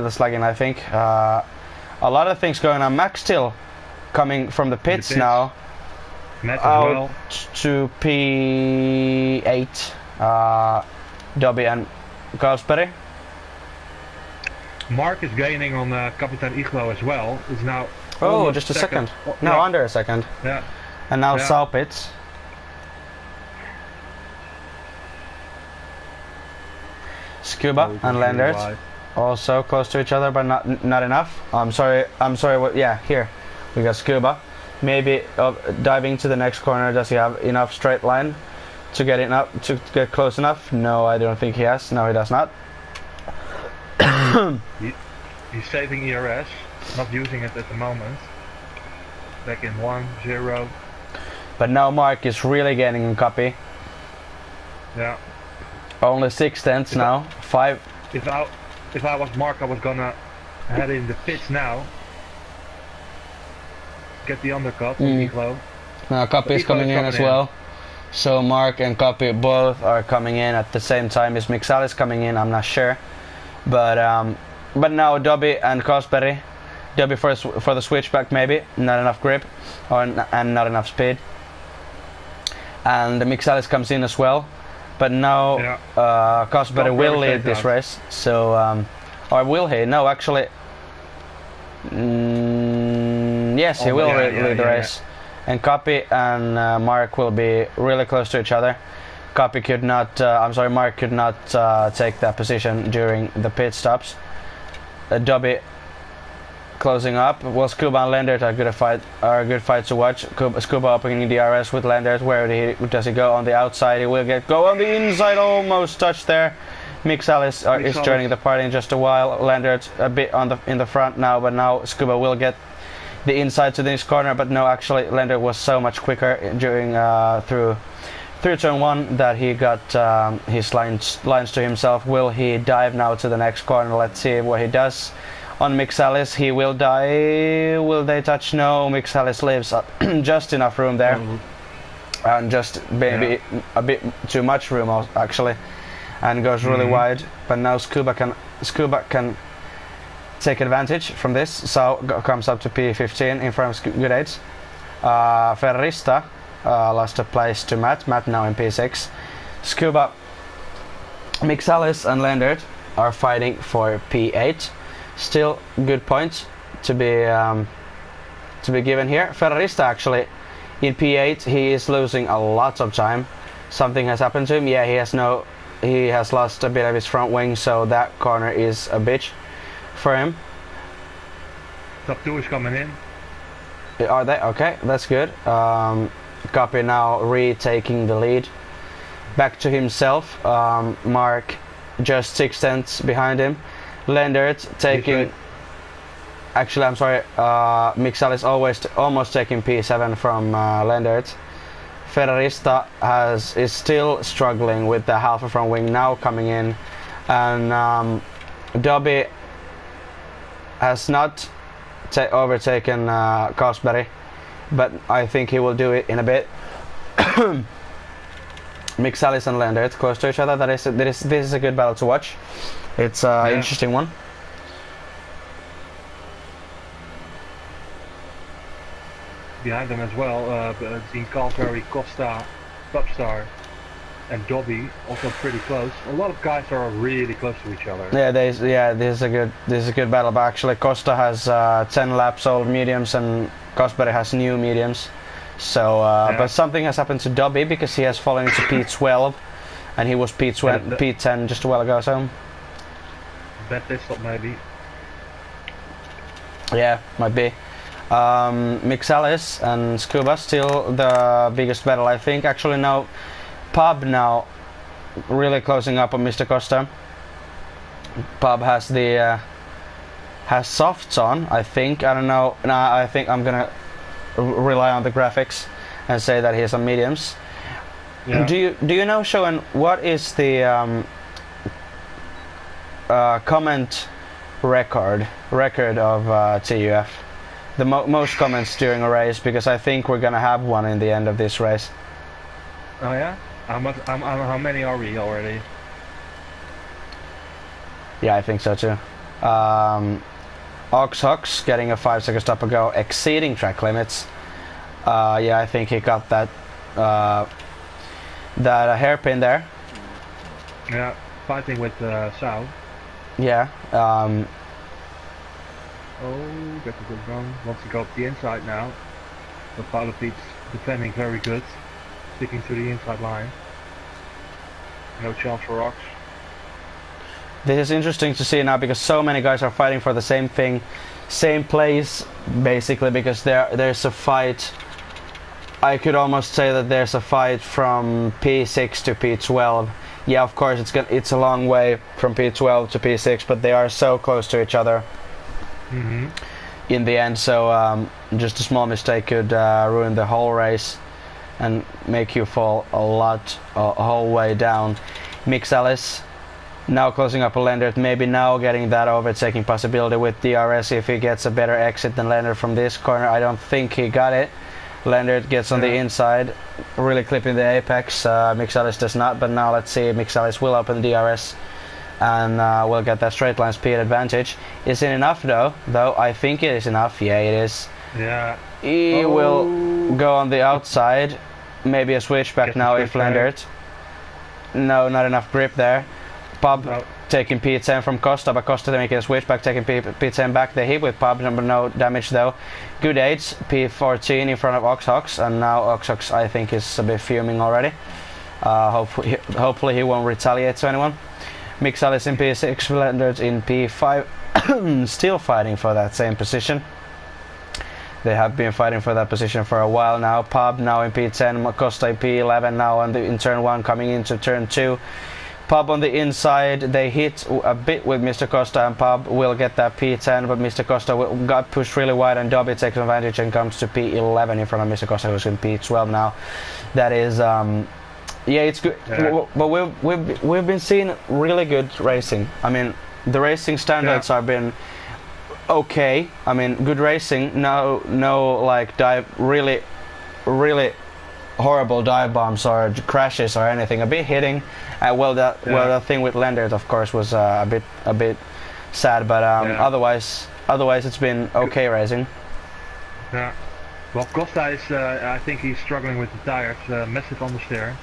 that's lagging, I think. A lot of things going on. Max still coming from the pits now. Matt as out well. To P8. Dobby and Kasperi. Mark is gaining on Kapitan Iglo as well. It's now just a second. No, under a second. Yeah. And now Sao pits. Scuba and Lendert also close to each other, but not enough. I'm sorry. Yeah, here we got Scuba. Maybe diving to the next corner. Does he have enough straight line to get close enough? No, I don't think he has. No, he does not. He's saving ERS, not using it at the moment. Back in 1-0. But now Mark is really getting a copy. Yeah. Only 6 tenths now. 5. If I was Mark, I was gonna head in the pits now. Get the undercut from Iglo. Now Copy is coming in as well. So Mark and Copy both are coming in at the same time. Is Mixalis coming in? I'm not sure. But now Dobby and Kasperi. Dobby for the switchback maybe. Not enough grip and not enough speed. And Mixalis comes in as well. But now Kasperi will lead this race. So or will he? No, actually. Yes, he will lead the race. And Copy and Mark will be really close to each other. Copy could not, Mark could not take that position during the pit stops. Dobby closing up. Well, Scuba and Lendert are a good fight to watch. Scuba opening DRS with Lendert. Where does he go? On the outside. He will go on the inside. Almost touched there. Mixalis is joining the party in just a while. Lendert a bit in the front now, but now Scuba will get the inside to this corner. But no, actually Lendert was so much quicker during through turn 1 that he got his lines to himself. Will he dive now to the next corner? Let's see what he does. On Mixalis, he will die. Will they touch? No, Mixalis leaves just enough room there. And just maybe a bit too much room actually. And goes really wide. But now Scuba can take advantage from this. So comes up to P15 in front of Good Aids. Ferrista lost a place to Matt. Matt now in P6. Scuba, Mixalis and Lendert are fighting for P8. Still good points to be given here. Ferrista actually in P8, he is losing a lot of time. Something has happened to him. Yeah, he has lost a bit of his front wing, so that corner is a bitch for him. Top 2 is coming in. Are they? Okay, that's good. Copy now retaking the lead. Back to himself. Mark just 6 tenths behind him. Lendert taking... Actually, I'm sorry. Mixal is almost taking P7 from Lendert. Ferrarista is still struggling with the half front wing now coming in, and Dobby has not overtaken Cosberry, but I think he will do it in a bit. Mixalis and Lendert close to each other. This is a good battle to watch. It's an interesting one. Behind them as well, Dean Cosberry, Costa, Popstar, and Dobby also pretty close. A lot of guys are really close to each other. Yeah, this is a good battle. But actually, Costa has 10 laps old mediums, and Cosberry has new mediums. So, but something has happened to Dobby because he has fallen into P12, and he was P10 just a while ago. So, bad pit stop maybe. Yeah, might be. Mixalis and Scuba still the biggest battle, I think. Actually, now Pub now really closing up on Mr. Costa. Pub has the has softs on, I think. I don't know. Nah, I think I'm gonna rely on the graphics and say that he has some mediums. Yeah. Do you know, Shoen, what is the comment record of TUF? The most comments during a race, because I think we're gonna have one in the end of this race. Oh yeah? How many are we already? Yeah, I think so too. Oxhox getting a 5-second stop ago, exceeding track limits. Yeah, I think he got that hairpin there. Yeah, fighting with South. Yeah. Oh, that's a good run. Wants to go up the inside now. But Paolo Pete's defending very good. Sticking to the inside line. No chance for Ox. This is interesting to see now because so many guys are fighting for the same thing, same place, basically, because there's a fight. I could almost say that there's a fight from P6 to P12. Yeah, of course it's a long way from P12 to P6, but they are so close to each other. In the end, so just a small mistake could ruin the whole race and make you fall a whole way down. Mixalis now closing up a Lendert, maybe now getting that overtaking possibility with DRS if he gets a better exit than Lendert from this corner. I don't think he got it. Lendert gets on the inside, really clipping the apex. Mixalis does not, but now let's see. Mixalis will open the DRS and we'll get that straight line speed advantage. Is it enough though? I think it is enough. Yeah, it is. Yeah. He will go on the outside. Maybe a switchback now if Lendert. No, not enough grip there. Pub taking P10 from Costa, but Costa making a switchback, taking P10 back. They hit with Pub, number no damage though. Good aids, P14 in front of Oxhox, and now Oxhox I think is a bit fuming already. Hopefully he won't retaliate to anyone. Mixalis in P6, Lendert in P5, still fighting for that same position. They have been fighting for that position for a while now. Pub now in P10, Costa in P11 now in turn 1 coming into turn 2. Pub on the inside, they hit a bit with Mr. Costa, and Pub will get that P10, but Mr. Costa got pushed really wide and Dobby takes advantage and comes to P11 in front of Mr. Costa, who's in P12 now. That is yeah, it's good. Yeah. But we've been seeing really good racing. I mean, the racing standards have been okay. I mean, good racing. No like really horrible dive bombs or crashes or anything. A bit hitting. Well, the thing with Lendert, of course, was a bit sad, but otherwise it's been okay racing. Yeah. Well, Costa is, I think he's struggling with the tires, massive understeer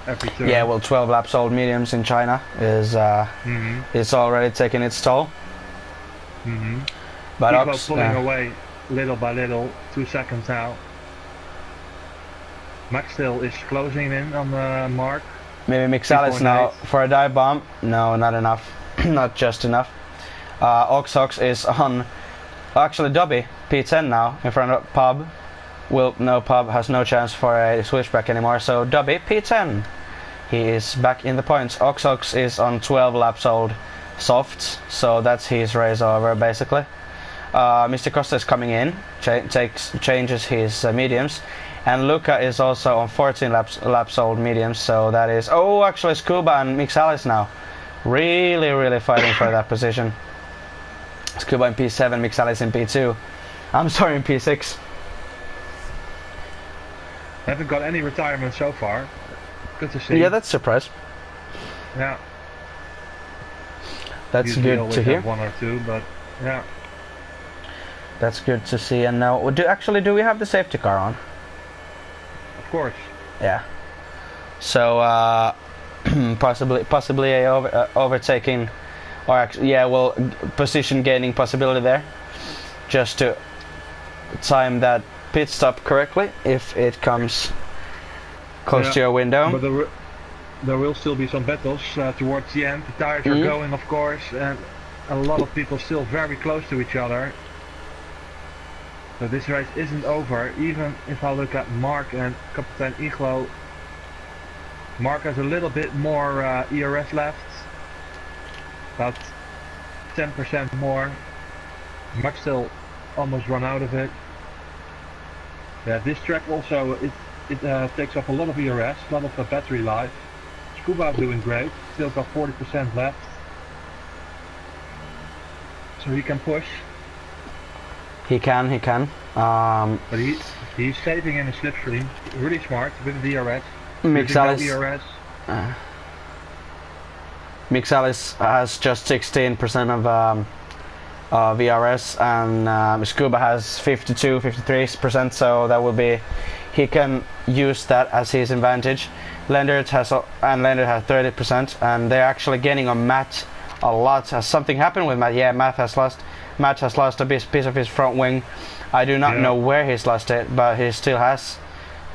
every turn. Yeah, well, 12 laps old mediums in China is it's already taking its toll. But Ivo pulling away little by little, 2 seconds now. Max still is closing in on the mark. Maybe Mixalis now for a dive bomb. No, not enough. Not just enough. Oxox is on. Actually, Dobby P10 now in front of Pub. Pub has no chance for a switchback anymore. So Dobby P10. He is back in the points. Oxox is on 12 laps old softs, so that's his race over basically. Mr. Costa is coming in, changes his mediums. And Luca is also on 14 laps old mediums, so that is... Oh, actually Scuba and Mixalis now. Really fighting for that position. Scuba in P7, Mixalis in P2. I'm sorry, in P6. Haven't got any retirement so far. Good to see. Yeah, that's a surprise. Yeah. That's usually good to hear. One or two, but yeah. That's good to see. And now, do we have the safety car on? Of course. Yeah. So possibly a overtaking, or actually, position gaining possibility there, just to time that pit stop correctly if it comes close to your window. But there will still be some battles towards the end. The tires are going, of course, and a lot of people still very close to each other. So this race isn't over. Even if I look at Mark and Kapitein Iglo, Mark has a little bit more ERS left, about 10% more. Max still almost run out of it. Yeah, this track also it takes up a lot of ERS, a lot of battery life. Scuba doing great, still got 40% left, so he can push. He can. But he's saving in the slipstream. Really smart with the DRS. Mixalis. Mixalis has just 16% of VRS, and Scuba has 53%. So that will be, he can use that as his advantage. Lendert has 30%, and they're actually gaining on Matt a lot. Has something happened with Matt? Yeah, Matt has lost a piece of his front wing. I do not know where he's lost it, but he still has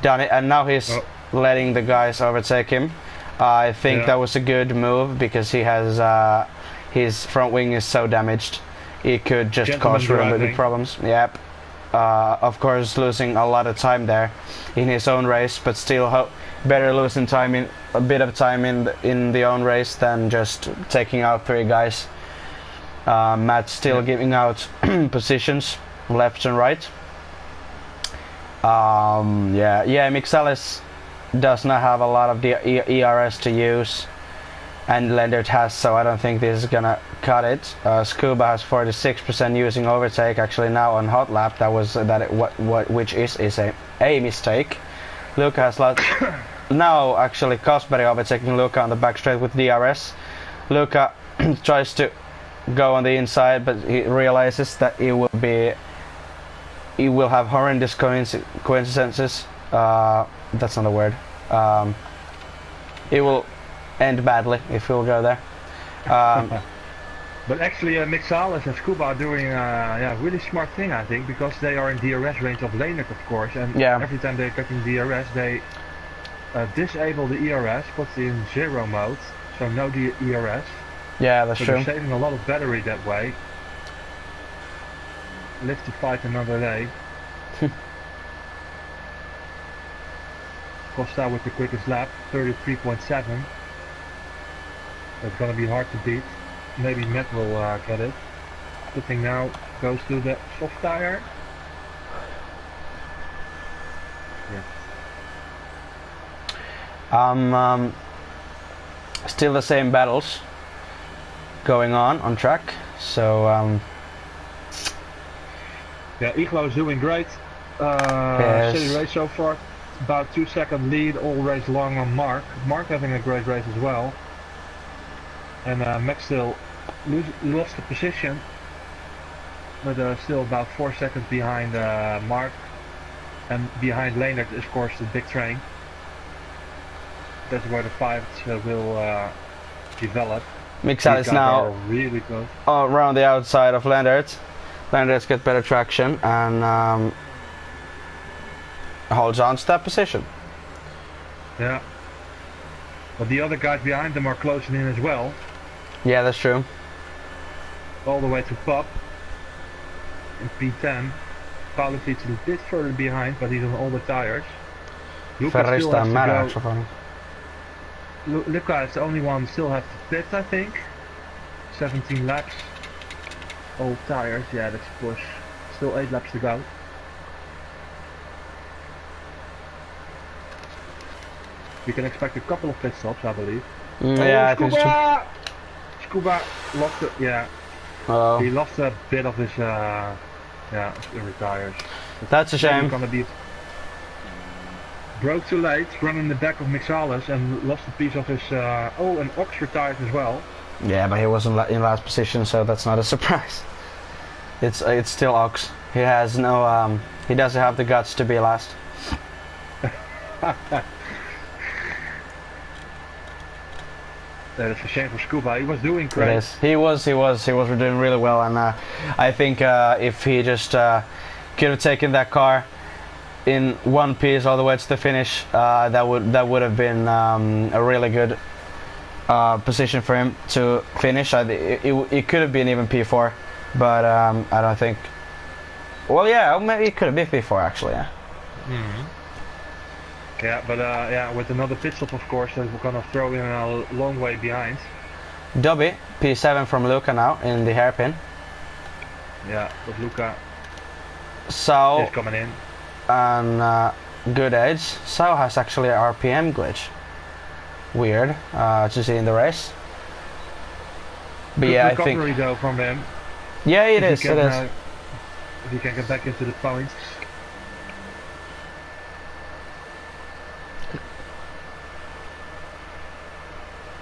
done it, and now he's letting the guys overtake him. I think that was a good move because he has his front wing is so damaged. It could just cause really big problems. Yep. Of course, losing a lot of time there in his own race, but still better losing time in a bit of time in the own race than just taking out 3 guys. Matt still giving out positions left and right. Mixalis does not have a lot of the ERS to use, and Lendert has, so I don't think this is gonna cut it. Scuba has 46% using overtake actually now on hot lap. That was which is a mistake. Luca has lost. Now actually Cosberry overtaking Luca on the back straight with DRS. Luca tries to go on the inside, but he realizes that it will have horrendous coincidences. That's not a word. It will end badly if we'll go there. But actually Mixalis and Scuba are doing really smart thing, I think, because they are in DRS range of Leinert, of course, and every time they're getting DRS they disable the ERS, put it in 0 mode, so no ERS. Yeah, that's true. They're saving a lot of battery that way. Live to fight another day. Costa with the quickest lap, 33.7. That's gonna be hard to beat. Maybe Matt will get it. The thing now goes to the soft tire. Yeah. Still the same battles going on track. So yeah, Iglo is doing great. Steady race so far. About 2-second lead all race long on Mark. Mark having a great race as well. And Max still lost the position, but still about 4 seconds behind Mark, and behind Leonard is of course the big train. That's where the fights will develop. Mixal is now really close. Around the outside of Leonard. Leonard's got better traction and holds on to that position. Yeah. But the other guys behind them are closing in as well. Yeah, that's true. All the way to Pop in P10. Paulus is a bit further behind, but he's on all the tires. Luca still has to go. Luca is the only one still has to pit, I think. 17 laps. Old tires, yeah, that's a push. Still 8 laps to go. We can expect a couple of pit stops, I believe. Yeah, I think so. Scuba lost it, yeah. He lost a bit of his, retires. That's a shame. Gonna be broke too late, ran in the back of Mixalis and lost a piece of his, and Ox retired as well. Yeah, but he wasn't in last position, so that's not a surprise. It's still Ox. He has no, he doesn't have the guts to be last. That's a shame for Scuba. He was doing great. It is. He was doing really well, and I think if he just could have taken that car in one piece all the way to the finish, that would have been a really good position for him to finish. It could have been even P4, but I don't think. Well, yeah, maybe it could have been P4 actually. Yeah. Mm-hmm. Yeah, but with another pit stop, of course, we're gonna throw in a long way behind. Dobby, P7 from Luca now in the hairpin. Yeah, but Luca is coming in. And good edge. Sao has actually an RPM glitch. Weird to see in the race. But good yeah, recovery, I think though from him. Yeah, it is. If he can get back into the points.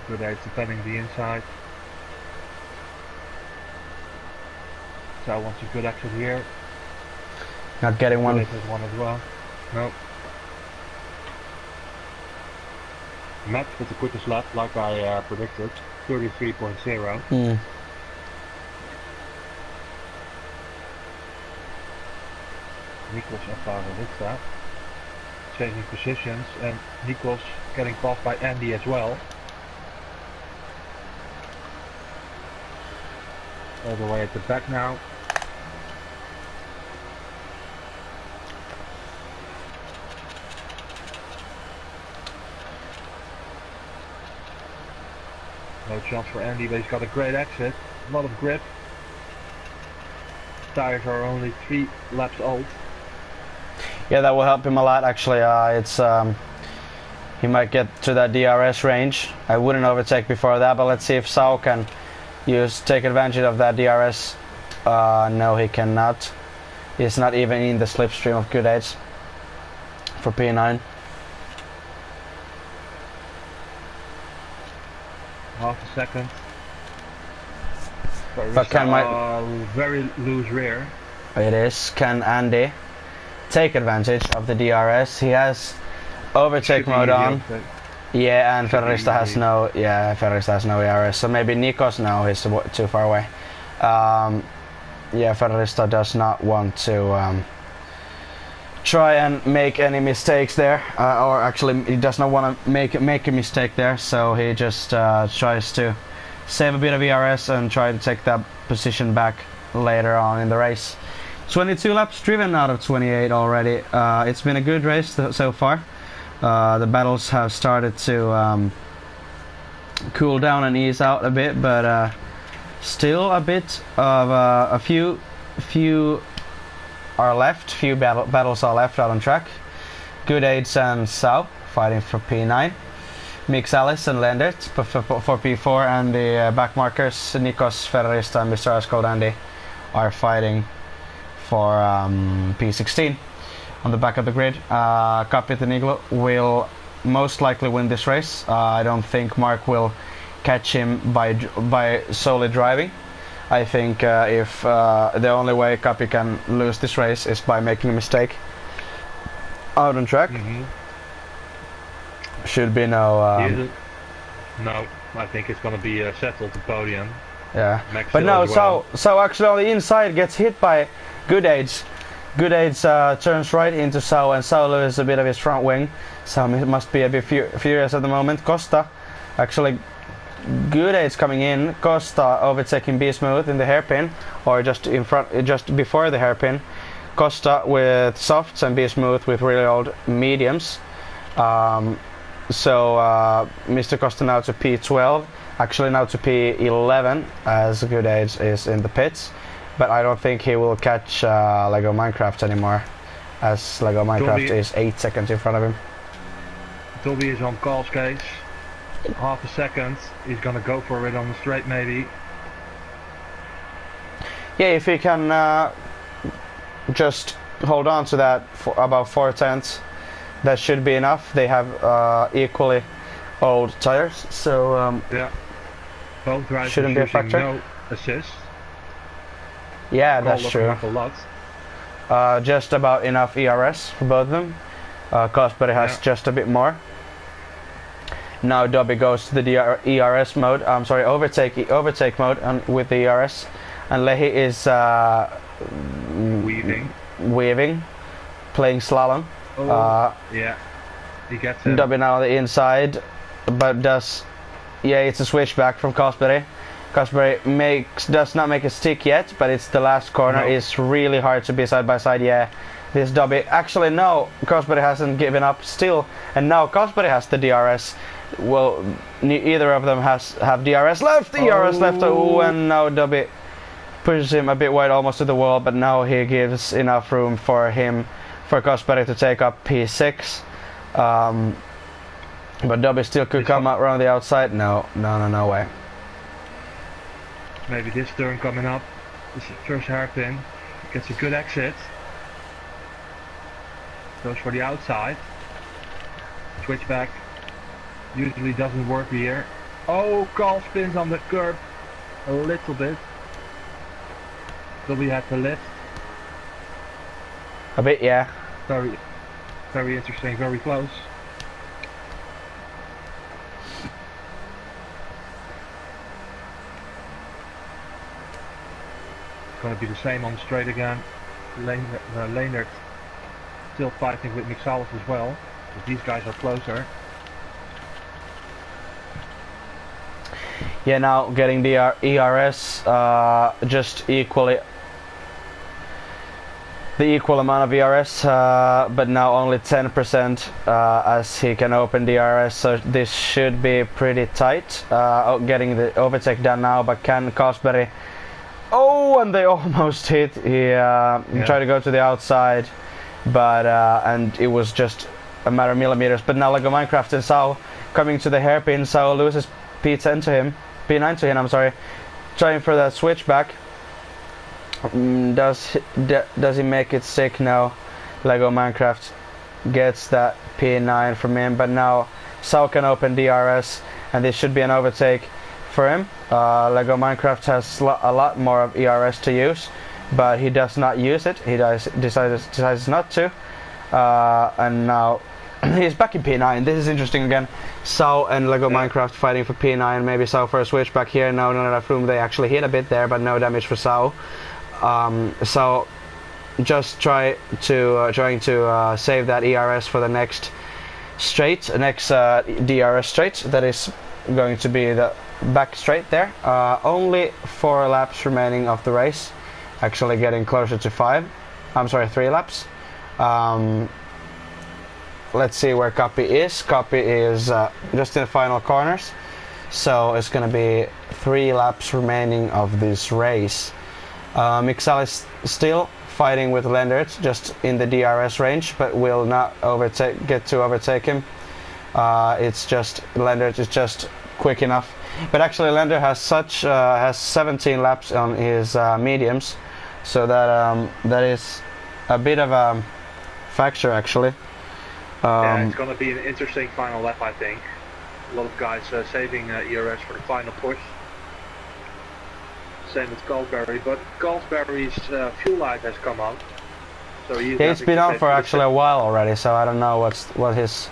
Good edge defending the inside. Sao wants a good exit here. Not getting one. One as well. Nope. Matt with the quickest lap, like I predicted, 33.0. Nikos ervaren with that. Changing positions, and Nikos getting passed by Andy as well. All the way at the back now. No chance for Andy, but he's got a great exit. A lot of grip. Tires are only 3 laps old. Yeah, that will help him a lot actually. He might get to that DRS range. I wouldn't overtake before that, but let's see if Sao can take advantage of that DRS. No, he cannot. He's not even in the slipstream of good edge for P9. Half a second. But very loose rear. It is. Can Andy take advantage of the DRS? He has overtake mode on. Yeah, and Ferrarista has no. Yeah, Ferrarista has no ERS. So maybe Nikos. No, he's too far away. Yeah, Ferrarista does not want to try and make any mistakes there, or actually, he does not want to make a mistake there. So he just tries to save a bit of ERS and try to take that position back later on in the race. 22 laps driven out of 28 already. It's been a good race so far. The battles have started to cool down and ease out a bit, but still a bit of a few are left. Few battles are left out on track. Good Aids and Sao fighting for P9. Mix Alice and Lendert for P4, and the back markers Nikos, Ferrarista and Mr. Ascode Andy are fighting for P16 on the back of the grid. Captain Iglo will most likely win this race. I don't think Mark will catch him by solely driving. I think if the only way Kapi can lose this race is by making a mistake out on track. Should be no. No, I think it's gonna be settled the podium. Yeah, Max but no. Well. So actually on the inside gets hit by Good Age. Good Age turns right into Sao, and Sao loses a bit of his front wing. So he must be a bit furious at the moment. Costa actually. Good Age coming in, Costa overtaking B Smooth in the hairpin, or just in front, just before the hairpin. Costa with softs and B Smooth with really old mediums. So Mr. Costa now to P12, actually now to P11 as Good Age is in the pits, but I don't think he will catch Lego Minecraft anymore, as Lego Minecraft is 8 seconds in front of him. Toby is on Carl's case. Half a second, he's gonna go for it on the straight maybe. Yeah, if he can just hold on to that for about 4/10, that should be enough. They have equally old tires, so yeah, both drivers shouldn't be a factor. No assist. Yeah, that's true. A lot. Just about enough ERS for both of them. Cosbury has just a bit more. Now Dobby goes to the ERS mode. I'm sorry, overtake mode with the ERS, and Lehi is weaving, playing slalom. Yeah, he gets it. Dobby now on the inside, but it's a switchback from Cosbury. Cosbury does not make a stick yet, but it's the last corner. No. It's really hard to be side by side. Yeah, this Dobby. Actually, no, Cosbury hasn't given up still, and now Cosbury has the DRS. Well, either of them have DRS left. DRS left. Oh, and now Dobby pushes him a bit wide, almost to the wall. But now he gives enough room for Cosbury to take up P6. But Dobby still could come out around the outside. No way. Maybe this turn coming up. This first hairpin gets a good exit. Goes for the outside. Switchback. Usually doesn't work here. Oh, Carl spins on the curb a little bit. Dobby had to lift. A bit, yeah. Very interesting, very close. It's going to be the same on the straight again. Leonard still fighting with Mixalis as well, but these guys are closer. Yeah, now getting the ERS just equally the equal amount of ERS, but now only 10% as he can open the ERS, so this should be pretty tight. Getting the overtake done now, but can Cosbury? Oh, and they almost hit. He tried to go to the outside, but and it was just a matter of millimeters. But now Lego Minecraft and Sao coming to the hairpin. Sao loses P9 to him. I'm sorry. Trying for that switchback. Does he make it stick? No. Lego Minecraft gets that P9 from him, but now Sao can open DRS, and this should be an overtake for him. Lego Minecraft has a lot more of ERS to use, but he does not use it. He decides not to, and now he's back in P9. This is interesting again. Sao and Lego Minecraft fighting for P9. Maybe Sao for a switchback here. No, not enough room. They actually hit a bit there, but no damage for Sao. So just trying to save that ERS for the next DRS straight. That is going to be the back straight there. Only 4 laps remaining of the race. Actually getting closer to 5. I'm sorry, 3 laps. Let's see where Kapi is. Kapi is just in the final corners. So it's going to be 3 laps remaining of this race. Mixal is still fighting with Lendert, just in the DRS range, but will not get to overtake him. It's just Lendert is just quick enough. But actually, Lendert has 17 laps on his mediums, so that is a bit of a factor actually. Yeah, it's going to be an interesting final lap, I think. A lot of guys saving ERS for the final push. Same with Galsbury, but Galsbury's fuel light has come out. So it's been on for actually a while already, so I don't know what his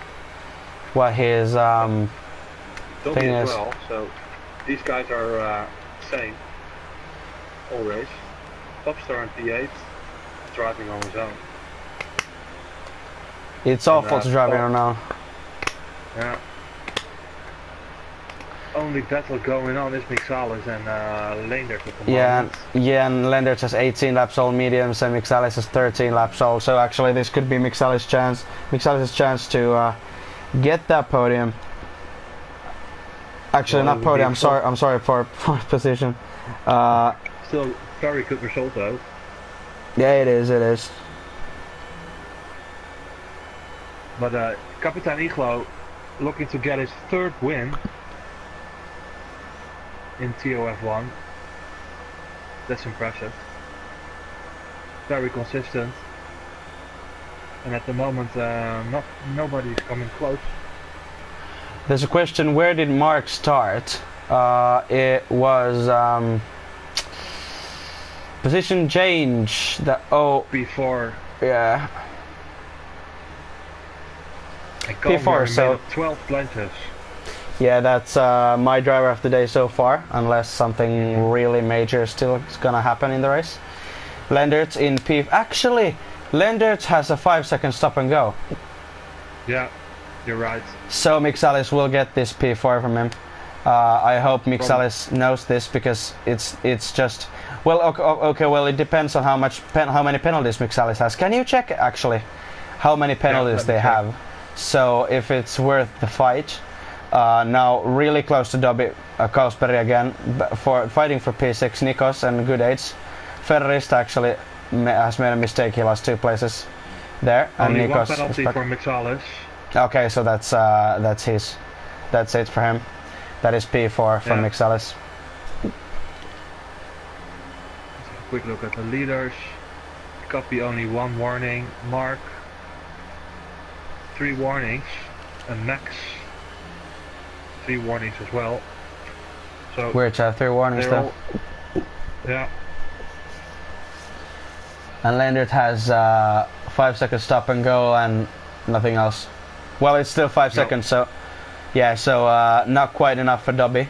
thing is. Well, so these guys are same all race. Topstar in P8, driving on his own. It's awful to drive on now. Yeah. Only battle going on is Mixalis and Leendert at the moment. Yeah, and Leendert has 18 laps all mediums, and Mixalis has 13 laps all. So actually, this could be Mixalis' chance to get that podium. Actually, not podium. I'm sorry for position. Still very good result though. Yeah, it is. But Kapitan Iglo looking to get his third win in TUF1. That's impressive. Very consistent. And at the moment, nobody's coming close. There's a question: where did Mark start? It was position change. Before. Yeah. P4, so 12 plaintiffs. Yeah, that's my driver of the day so far, unless something really major still is gonna happen in the race. Leendert in P. Actually, Leendert has a 5-second stop and go. Yeah, you're right. So Mixalis will get this P4 from him. I hope Mixalis knows this, because it's just okay. Well, it depends on how many penalties Mixalis has. Can you check actually how many penalties they have? So if it's worth the fight. Now really close to Dobby, Galsbury again, for fighting for P6, Nikos and good aids. Ferrarista actually has made a mistake, he lost 2 places there. Only and Nikos one penalty for Mixalis. Okay, so that's it for him. That is P4 from Mixalis. Let's have a quick look at the leaders. Copy only 1 warning. Mark 3 warnings, and Max 3 warnings as well. So weird to have 3 warnings though. Yeah. And Leendert has 5-second stop and go and nothing else. Well, it's still 5 seconds, so yeah, so not quite enough for Dobby,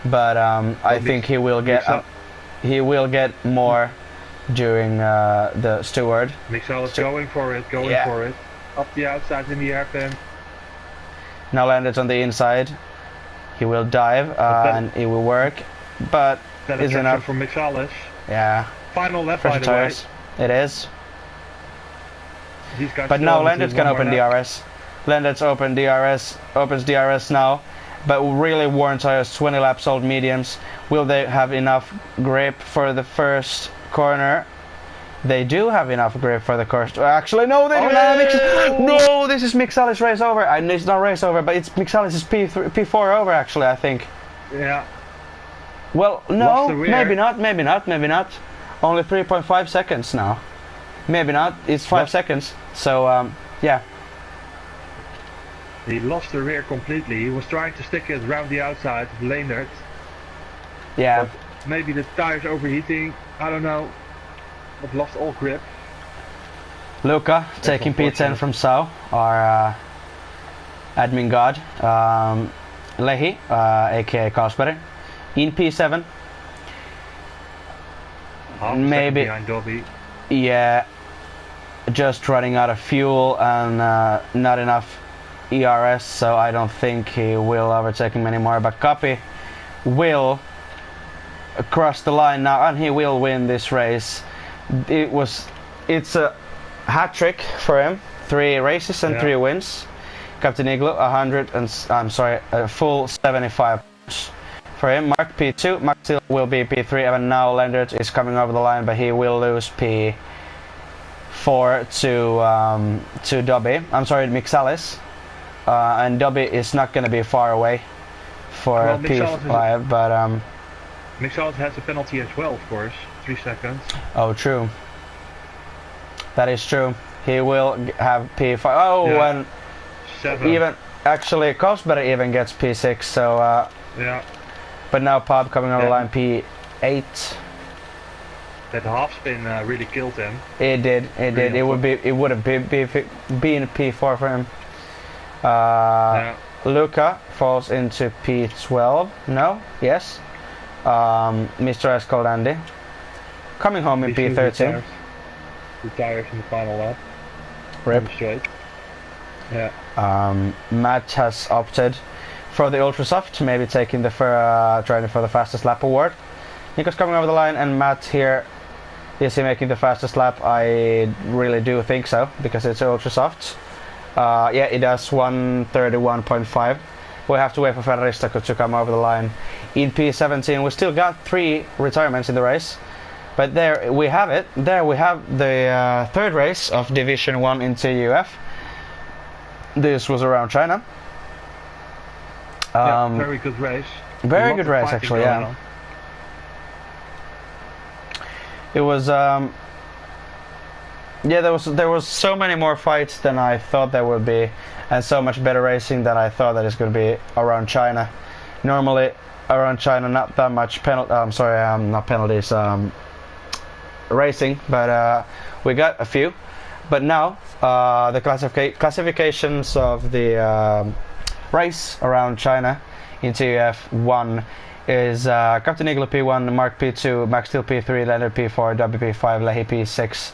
but I think he will get more during the steward. Mixalis going for it, for it. Up the outside in the hairpin. Now Leendert's on the inside. He will dive and it will work, but is enough for Mixalis. Yeah. Final lap by the way. It is. But now Leendert can open DRS. Leendert's opens DRS now, but really worn tires, 20 laps old mediums. Will they have enough grip for the first corner? They do have enough grip for the course. Actually, no, they don't have. No, this is Mixalis race over. It's not race over, but it's Mixalis' P4 over. Actually, I think. Yeah. Well, no, maybe not. Only 3.5 seconds now. Maybe not. It's 5 seconds. So yeah. He lost the rear completely. He was trying to stick it around the outside of Leendert. Yeah. But maybe the tires overheating. I don't know. But lost all grip. Luca taking P10 from Sao, our admin god. Lehi, aka Galsbury, in P7. Maybe behind Dobby. Yeah, just running out of fuel and not enough ERS, so I don't think he will overtake him anymore. But Kapi will cross the line now, and he will win this race. It's a hat trick for him. 3 races and 3 wins. Captain Iglo, a full 75 for him. Mark P2, Mark still will be P3, and now Leendert is coming over the line, but he will lose P4 to Dobby. Mixalis. And Dobby is not going to be far away for P5, but Mixalis has a penalty as well, of course. 3 seconds. Oh, true. That is true. He will have P5. Oh, and 7. Actually, Cosberry even gets P6, so yeah. But now Pub coming on the line P8. That half spin really killed him. It did. It did. It would have been P4 for him. Luca falls into P12. No. Yes. Mr. Escolandy coming home in P13. Retires in the final lap. Rip. Straight. Yeah. Matt has opted for the ultra soft, maybe taking the trying for the fastest lap award. Nico's coming over the line, and Matt here, is he making the fastest lap? I really do think so, because it's ultra soft. Yeah, it does 1:31.5. We have to wait for Ferrarista to come over the line in P17. We still got 3 retirements in the race, but there we have it. There we have the third race of Division 1 in TUF. This was around China. Very good race. Very good race, actually. Yeah. On. It was. Yeah, there was so many more fights than I thought there would be, and so much better racing than I thought that it's going to be around China. Normally, around China, not that much not penalties, racing, but we got a few. But now the classifications of the race around China in TUF1 is Captain Igloo P1, Mark P2, Max Steel P3, Leonard P4, WP5, Lehi P6.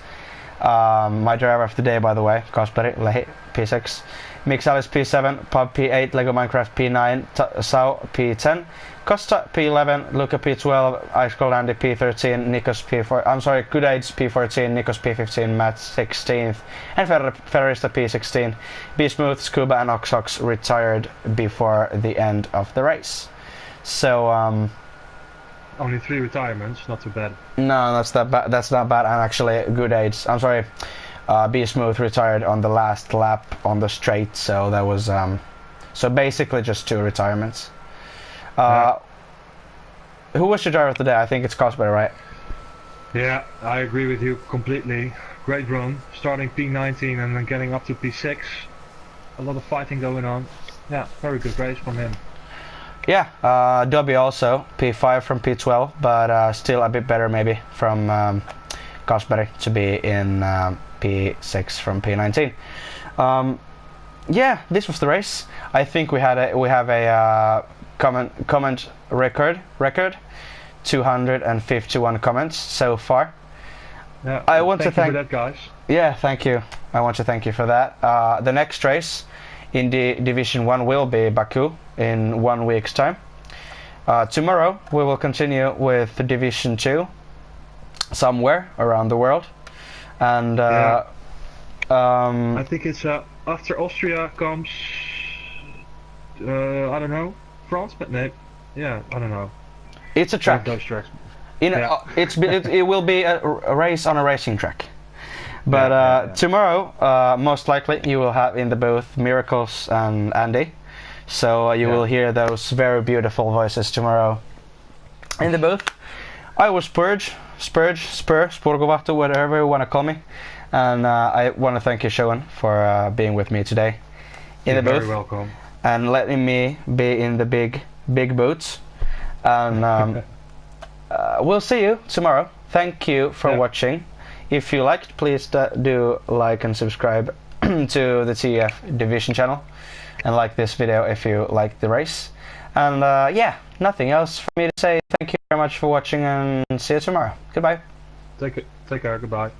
My driver of the day, by the way, Cosberry, Lehi P6. Mixalis P7, Pub P8, Lego Minecraft P9, Sao P10, Costa P11, Luca P12, Icecold P13, Nikos P4, Good Aids P14, Nikos P15, Matt 16th, and Ferrarista P16. B-Smooth, Scuba and Oxox retired before the end of the race. So, only 3 retirements, not too bad. No, that's not bad, and actually Good Aids, B-Smooth retired on the last lap on the straight, so that was, so basically just 2 retirements. Who was your driver of the day? I think it's Cosberry, right? Yeah, I agree with you completely. Great run, starting P19 and then getting up to P6. A lot of fighting going on. Yeah, very good race from him. Yeah, Dobby also, P5 from P12, but still a bit better maybe from Cosberry to be in P6 from P19. Yeah, this was the race. I think we have a comment record 251 comments so far. Yeah, I want to thank you for that, guys. Yeah, thank you. I want to thank you for that. The next race in the Division 1 will be Baku in 1 week's time. Tomorrow we will continue with the Division 2 somewhere around the world, and I think it's after Austria comes I don't know, France, but no, yeah, I don't know. It's a track. Those tracks. It will be a race on a racing track. But tomorrow, most likely, you will have in the booth Miracles and Andy. So you will hear those very beautiful voices tomorrow in the booth. I was Spur, Spurgovato, whatever you want to call me. And I want to thank you, Sean, for being with me today in the booth. You're very welcome. And letting me be in the big boots. And we'll see you tomorrow. Thank you for watching. If you liked, please do like and subscribe to the TF Division channel, and like this video if you like the race. And yeah, nothing else for me to say. Thank you very much for watching, and see you tomorrow. Goodbye. Take care. Goodbye.